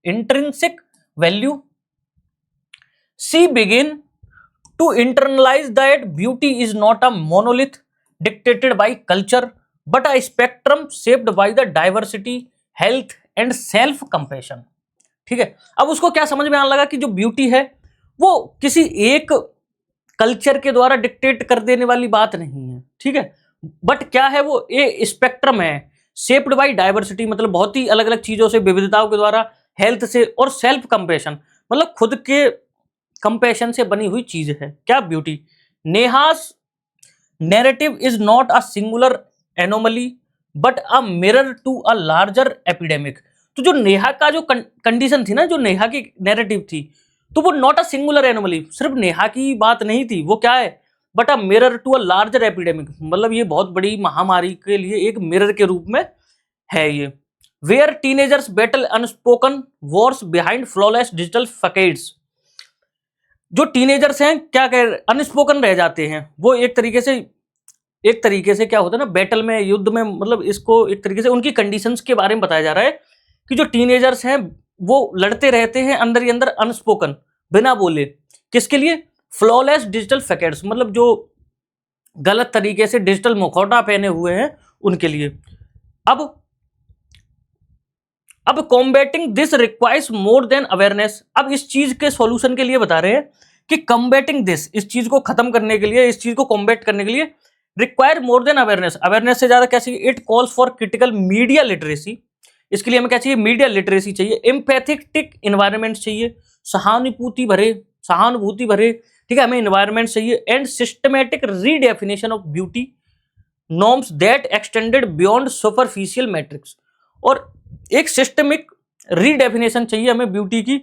intrinsic value, she begin to internalize that beauty is not a monolith dictated by culture but a spectrum shaped by the diversity, health and self compassion। ठीक है, अब उसको क्या समझ में आने लगा कि जो ब्यूटी है वो किसी एक कल्चर के द्वारा डिक्टेट कर देने वाली बात नहीं है, ठीक है, बट क्या है, वो ये स्पेक्ट्रम है, शेप्ड बाय डाइवर्सिटी मतलब बहुत ही अलग अलग चीजों से, विविधताओं के द्वारा, हेल्थ से और सेल्फ कंपेशन मतलब खुद के कंपेशन से बनी हुई चीज है क्या, beauty. Neha's narrative is not a singular anomaly but a mirror to a larger epidemic. तो जो नेहा का जो कंडीशन थी ना, जो नेहा की नैरेटिव थी, तो वो नॉट अ सिंगुलर एनोमली, सिर्फ नेहा की बात नहीं थी, वो क्या है, but a mirror to a larger epidemic, मतलब ये बहुत बड़ी महामारी के लिए एक मिरर के रूप में है ये। Where teenagers battle unspoken wars behind flawless digital facades. जो टीनेजर्स हैं क्या कह अनस्पोकन रह जाते हैं, वो एक तरीके से क्या होता है ना, बैटल में, युद्ध में, मतलब इसको एक तरीके से उनकी कंडीशंस के बारे में बताया जा रहा है कि जो टीनेजर्स हैं वो लड़ते रहते हैं अंदर ही अंदर, अनस्पोकन, बिना बोले, किसके लिए, फ्लॉलेस डिजिटल फैकेट्स मतलब जो गलत तरीके से डिजिटल मुखौटा पहने हुए हैं उनके लिए। अब combating this requires more than awareness. अब इस चीज के सॉल्यूशन के लिए बता रहे हैं कि कॉम्बैटिंग दिस, इस चीज को खत्म करने के लिए, इस चीज को कॉम्बैट करने के लिए require more than awareness, awareness से ज्यादा क्या चाहिए, it calls for critical media literacy. इसके लिए हमें क्या चाहिए, मीडिया लिटरेसी चाहिए, एम्पैथेटिक एनवायरनमेंट चाहिए, सहानुभूति भरे, ठीक है, हमें एनवायरनमेंट चाहिए, and systematic redefinition of beauty norms that extended beyond superficial matrix. और एक सिस्टमिक रीडेफिनेशन चाहिए हमें ब्यूटी की,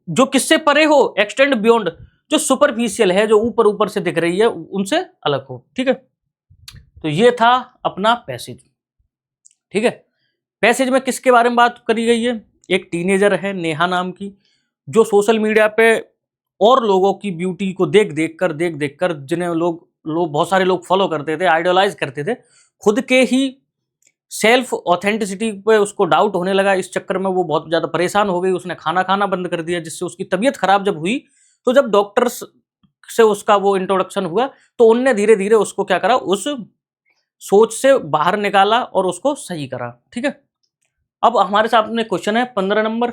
जो किससे परे हो, एक्सटेंड बियॉन्ड, जो सुपरफिशियल है, जो ऊपर ऊपर से दिख रही है, उनसे अलग हो, ठीक है। तो ये था अपना पैसेज, ठीक है। पैसेज में किसके बारे में बात करी गई है, एक टीनेजर है नेहा नाम की, जो सोशल मीडिया पे और लोगों की ब्यूटी को देख देख कर जिन्हें लोग बहुत सारे लोग फॉलो करते थे, आइडलाइज करते थे, खुद के ही सेल्फ ऑथेंटिसिटी पे उसको डाउट होने लगा। इस चक्कर में वो बहुत ज़्यादा परेशान हो गई, उसने खाना खाना बंद कर दिया, जिससे उसकी तबीयत खराब जब हुई, तो जब डॉक्टर्स से उसका वो इंट्रोडक्शन हुआ, तो उनने धीरे धीरे उसको क्या करा, उस सोच से बाहर निकाला और उसको सही करा। ठीक है, अब हमारे सामने क्वेश्चन है 15 नंबर।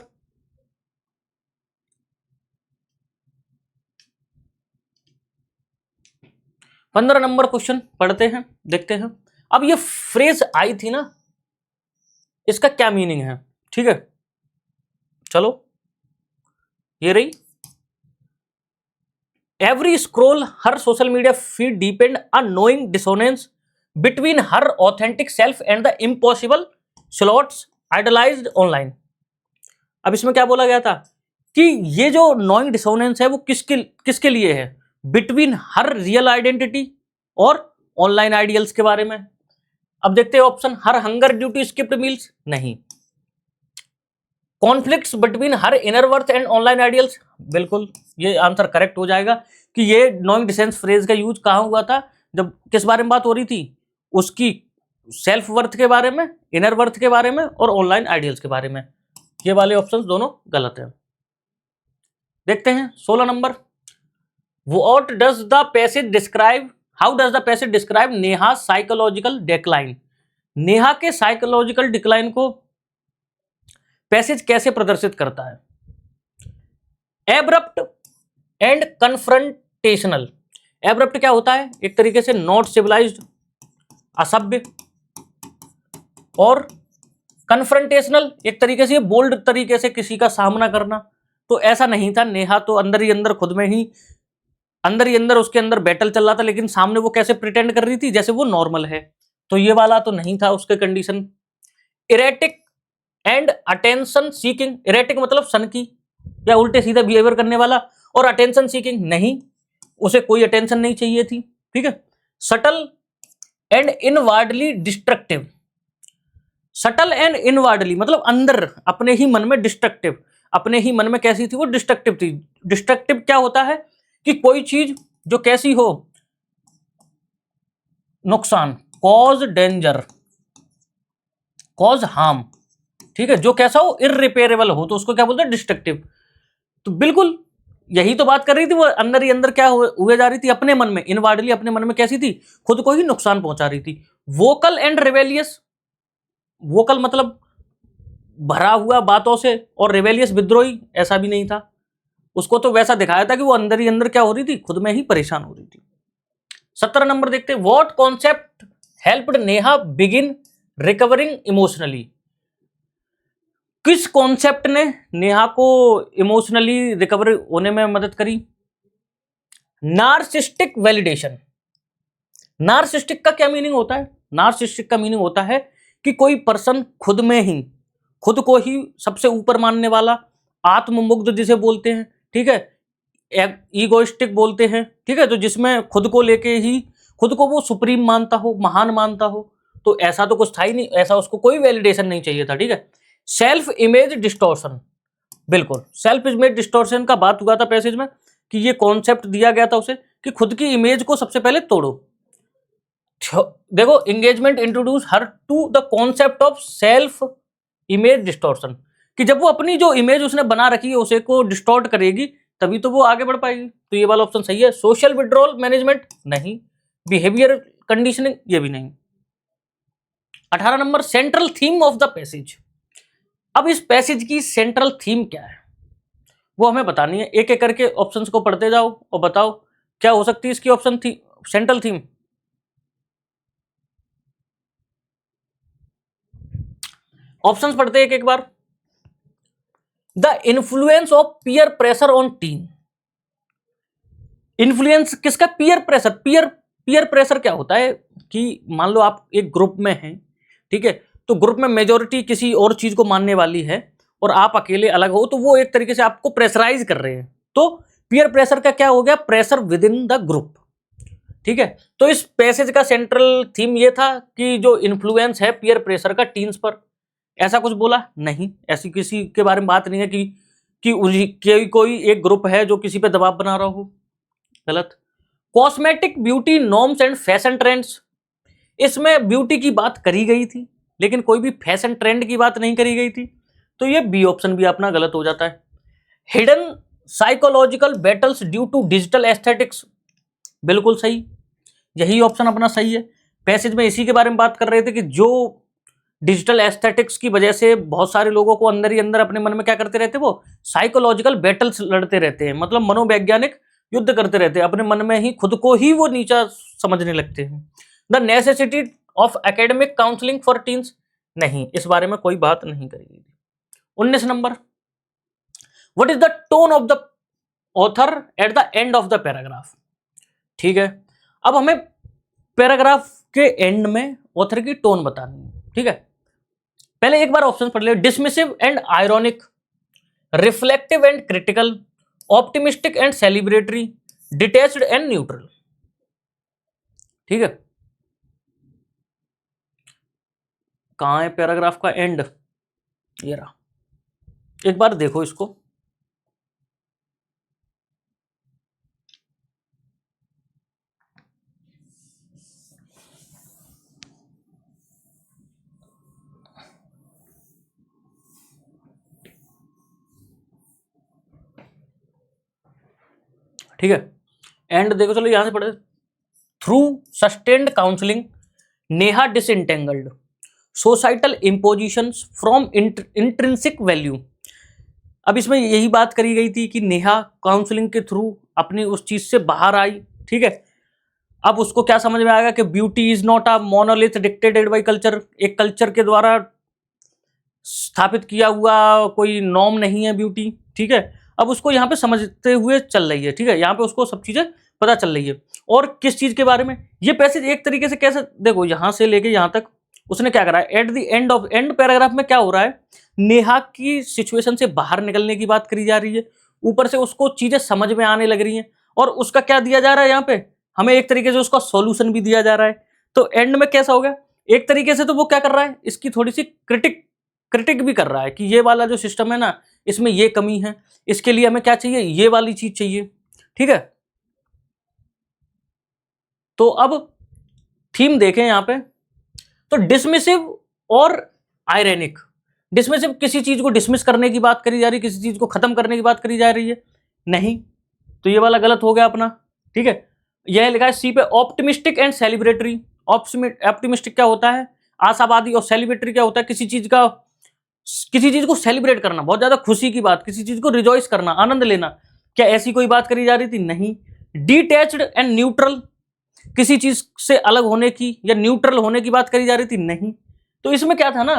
पंद्रह नंबर क्वेश्चन पढ़ते हैं, देखते हैं। अब ये फ्रेज आई थी ना, इसका क्या मीनिंग है? ठीक है, चलो ये रही। Every scroll her social media feed depend on knowing dissonance between her authentic self and the impossible slots idealised online. अब इसमें क्या बोला गया था कि ये जो नोइंग डिसोनेंस है वो किसके लिए है? बिटवीन हर रियल आइडेंटिटी और ऑनलाइन आइडियल्स के बारे में। अब देखते हैं option, her hunger due to skipped meals, नहीं। Conflicts between her inner worth and online ideals, बिल्कुल ये आंसर करेक्ट हो जाएगा कि ये नोइंग डिसेंस फ्रेज का यूज कहां हुआ था, जब किस बारे में बात हो रही थी, उसकी सेल्फ वर्थ के बारे में, इनर वर्थ के बारे में और ऑनलाइन आइडियल्स के बारे में। ये वाले ऑप्शंस दोनों गलत हैं। देखते हैं 16 number. What does the passage describe, how does the passage describe Neha psychological decline. Neha के साइकोलॉजिकल डिक्लाइन को पैसेज कैसे प्रदर्शित करता है? Abrupt and confrontational. एब्रप्ट क्या होता है? एक तरीके से नॉट सिविलाइज्ड, असभ्य, और कन्फ्रंटेशनल एक तरीके से बोल्ड तरीके से किसी का सामना करना। तो ऐसा नहीं था, नेहा तो अंदर ही अंदर खुद में ही अंदर उसके अंदर बैटल चल रहा था, लेकिन सामने वो कैसे प्रिटेंड कर रही थी जैसे वो नॉर्मल है। तो ये वाला तो नहीं था उसके condition. Erratic and attention seeking. Erratic मतलब सनकी या उल्टे सीधा बिहेवियर करने वाला, और अटेंशन सीकिंग नहीं, उसे कोई अटेंशन नहीं चाहिए थी। ठीक है। Subtle and inwardly destructive. Subtle and inwardly मतलब अंदर अपने ही मन में डिस्ट्रक्टिव, अपने ही मन में कैसी थी वो? डिस्ट्रक्टिव थी। डिस्ट्रक्टिव क्या होता है कि कोई चीज जो कैसी हो, नुकसान, कॉज डेंजर, कॉज हार्म, ठीक है, जो कैसा हो, इररिपेयरेबल हो, तो उसको क्या बोलते हैं? डिस्ट्रक्टिव। तो बिल्कुल यही तो बात कर रही थी वो, अंदर ही अंदर क्या हुए जा रही थी अपने मन में, इनवार्डली अपने मन में कैसी थी? खुद को ही नुकसान पहुंचा रही थी। Vocal and rebellious. वोकल मतलब भरा हुआ बातों से, और रिवेलियस विद्रोही, ऐसा भी नहीं था। उसको तो वैसा दिखाया था कि वो अंदर ही अंदर क्या हो रही थी? खुद में ही परेशान हो रही थी। 17 नंबर देखते हैं। What concept helped Neha begin recovering emotionally. किस कॉन्सेप्ट ने नेहा को इमोशनली रिकवर होने में मदद करी? Narcissistic validation. नार्सिस्टिक का क्या मीनिंग होता है? नार्सिस्टिक का मीनिंग होता है कि कोई पर्सन खुद में ही, खुद को ही सबसे ऊपर मानने वाला, आत्ममुग्ध जिसे बोलते हैं, ठीक है, ईगोइस्टिक बोलते हैं, ठीक है, तो जिसमें खुद को लेके ही खुद को वो सुप्रीम मानता हो, महान मानता हो। तो ऐसा तो कुछ था ही नहीं, ऐसा उसको कोई वैलिडेशन नहीं चाहिए था। ठीक है। सेल्फ इमेज डिस्टॉर्शन, बिल्कुल सेल्फ इमेज डिस्टॉर्शन का बात हुआ था पैसेज में, कि ये कॉन्सेप्ट दिया गया था उसे कि खुद की इमेज को सबसे पहले तोड़ो। देखो, engagement introduce her to the concept of self image distortion, कि जब वो अपनी जो इमेज उसने बना रखी है उसे को डिस्टॉर्ट करेगी, तभी तो वो आगे बढ़ पाएगी। तो ये वाला ऑप्शन सही है। सोशल विड्रॉल मैनेजमेंट, नहीं। बिहेवियर कंडीशनिंग, ये भी नहीं। 18 number. Central theme of the passage. अब इस पैसेज की सेंट्रल थीम क्या है वो हमें बतानी है। एक एक करके ऑप्शंस को पढ़ते जाओ और बताओ क्या हो सकती है इसकी ऑप्शन थी सेंट्रल थीम। ऑप्शंस पढ़ते हैं एक एक बार। The influence of peer pressure on teen. Influence किसका? Peer pressure. पीयर प्रेशर क्या होता है कि मान लो आप एक ग्रुप में हैं, ठीक है, तो ग्रुप में मेजोरिटी किसी और चीज को मानने वाली है और आप अकेले अलग हो, तो वो एक तरीके से आपको प्रेशराइज कर रहे हैं। तो पीयर प्रेशर का क्या हो गया? Pressure with in the group. ठीक है। तो इस पैसेज का सेंट्रल थीम ये था कि जो इन्फ्लुएंस है पीयर प्रेशर का टीन्स पर। ऐसा कुछ बोला नहीं, ऐसी किसी के बारे में बात नहीं है कि कोई एक ग्रुप है जो किसी पे दबाव बना रहा हो, गलत। Cosmetic beauty norms and fashion trends, इसमें ब्यूटी की बात करी गई थी लेकिन कोई भी फैशन ट्रेंड की बात नहीं करी गई थी, तो ये बी ऑप्शन भी अपना गलत हो जाता है। Hidden psychological battles due to digital aesthetics, बिल्कुल सही, यही ऑप्शन अपना सही है। पैसेज में इसी के बारे में बात कर रहे थे कि जो डिजिटल एस्थेटिक्स की वजह से बहुत सारे लोगों को अंदर ही अंदर अपने मन में क्या करते रहते, वो साइकोलॉजिकल बैटल्स लड़ते रहते हैं, मतलब मनोवैज्ञानिक युद्ध करते रहते हैं, अपने मन में ही खुद को ही वो नीचा समझने लगते हैं। The necessity of academic counselling for teens, नहीं, इस बारे में कोई बात नहीं करेगी। 19 number, what is the tone of the author at the end of the paragraph. ठीक है, अब हमें पैराग्राफ के एंड में ऑथर की टोन बतानी है। ठीक है, पहले एक बार ऑप्शन पढ़ ले। Dismissive and ironic, reflective and critical, optimistic and celebratory, detached and neutral. ठीक है, कहां है पैराग्राफ का एंड, ये रहा, एक बार देखो इसको। ठीक है, एंड देखो, चलो यहां से पढ़े। Through sustained counselling Neha disentangled societal impositions from intrinsic value. अब इसमें यही बात करी गई थी कि नेहा काउंसलिंग के थ्रू अपनी उस चीज से बाहर आई। ठीक है, अब उसको क्या समझ में आएगा कि beauty is not a monolith dictated by culture, एक कल्चर के द्वारा स्थापित किया हुआ कोई नॉर्म नहीं है ब्यूटी। ठीक है, अब उसको यहाँ पे समझते हुए चल रही है। ठीक है, यहाँ पे उसको सब चीजें पता चल रही है। और किस चीज के बारे में, ये पैसेज एक तरीके से कैसे, देखो यहां से लेके यहां तक उसने क्या करा है, at the end of and paragraph में क्या हो रहा है, नेहा की सिचुएशन से बाहर निकलने की बात करी जा रही है, ऊपर से उसको चीजें समझ में आने लग रही हैं, और उसका क्या दिया जा रहा है यहाँ पे, हमें एक तरीके से उसका सॉल्यूशन भी दिया जा रहा है। तो एंड में कैसा हो गया, एक तरीके से तो वो क्या कर रहा है, इसकी थोड़ी सी क्रिटिक भी कर रहा है कि ये वाला जो सिस्टम है ना, इसमें ये कमी है, इसके लिए हमें क्या चाहिए, ये वाली चीज चाहिए। ठीक है, तो अब थीम देखें यहां पे, तो डिसमिसिव और आयरेनिक। डिसमिसिव, किसी चीज को डिसमिस करने की बात करी जा रही है, किसी चीज को खत्म करने की बात करी जा रही है, नहीं, तो ये वाला गलत हो गया अपना। ठीक है, यह लिखा है सी पे ऑप्टिमिस्टिक एंड सेलिब्रेटरी। ऑप्टिमिस्टिक क्या होता है, आशावादी, और सेलिब्रेटरी क्या होता है, किसी चीज को सेलिब्रेट करना, बहुत ज्यादा खुशी की बात, किसी चीज को रिजॉइस करना, आनंद लेना, क्या ऐसी कोई बात करी जा रही थी, नहीं। डिटैच्ड एंड न्यूट्रल, किसी चीज से अलग होने की या न्यूट्रल होने की बात करी जा रही थी, नहीं। तो इसमें क्या था ना,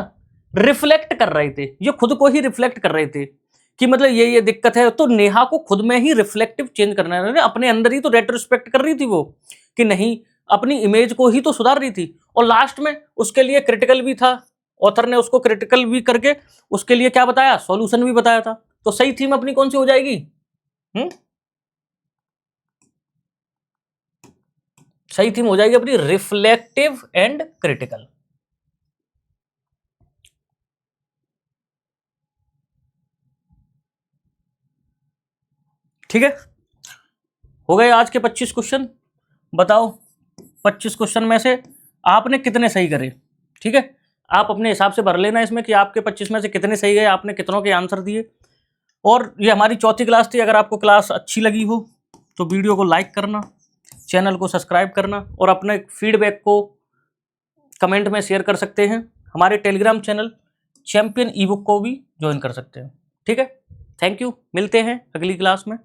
रिफ्लेक्ट कर रहे थे, ये खुद को ही रिफ्लेक्ट कर रहे थे कि मतलब ये दिक्कत है, तो नेहा को खुद में ही रिफ्लेक्टिव चेंज करना है, अपने अंदर ही तो रेट्रोस्पेक्ट कर रही थी वो, कि नहीं, अपनी इमेज को ही तो सुधार रही थी। और लास्ट में उसके लिए क्रिटिकल भी था, ऑथर ने उसको क्रिटिकल भी करके उसके लिए क्या बताया, सॉल्यूशन भी बताया था। तो सही थीम अपनी कौन सी हो जाएगी, सही थीम हो जाएगी अपनी रिफ्लेक्टिव एंड क्रिटिकल। ठीक है, हो गए आज के 25 क्वेश्चन। बताओ 25 क्वेश्चन में से आपने कितने सही करे। ठीक है, आप अपने हिसाब से भर लेना इसमें कि आपके 25 में से कितने सही गए, आपने कितनों के आंसर दिए। और ये हमारी चौथी क्लास थी, अगर आपको क्लास अच्छी लगी हो तो वीडियो को लाइक करना, चैनल को सब्सक्राइब करना, और अपने फीडबैक को कमेंट में शेयर कर सकते हैं। हमारे टेलीग्राम चैनल चैंपियन ई बुक को भी ज्वाइन कर सकते हैं। ठीक है, थैंक यू, मिलते हैं अगली क्लास में।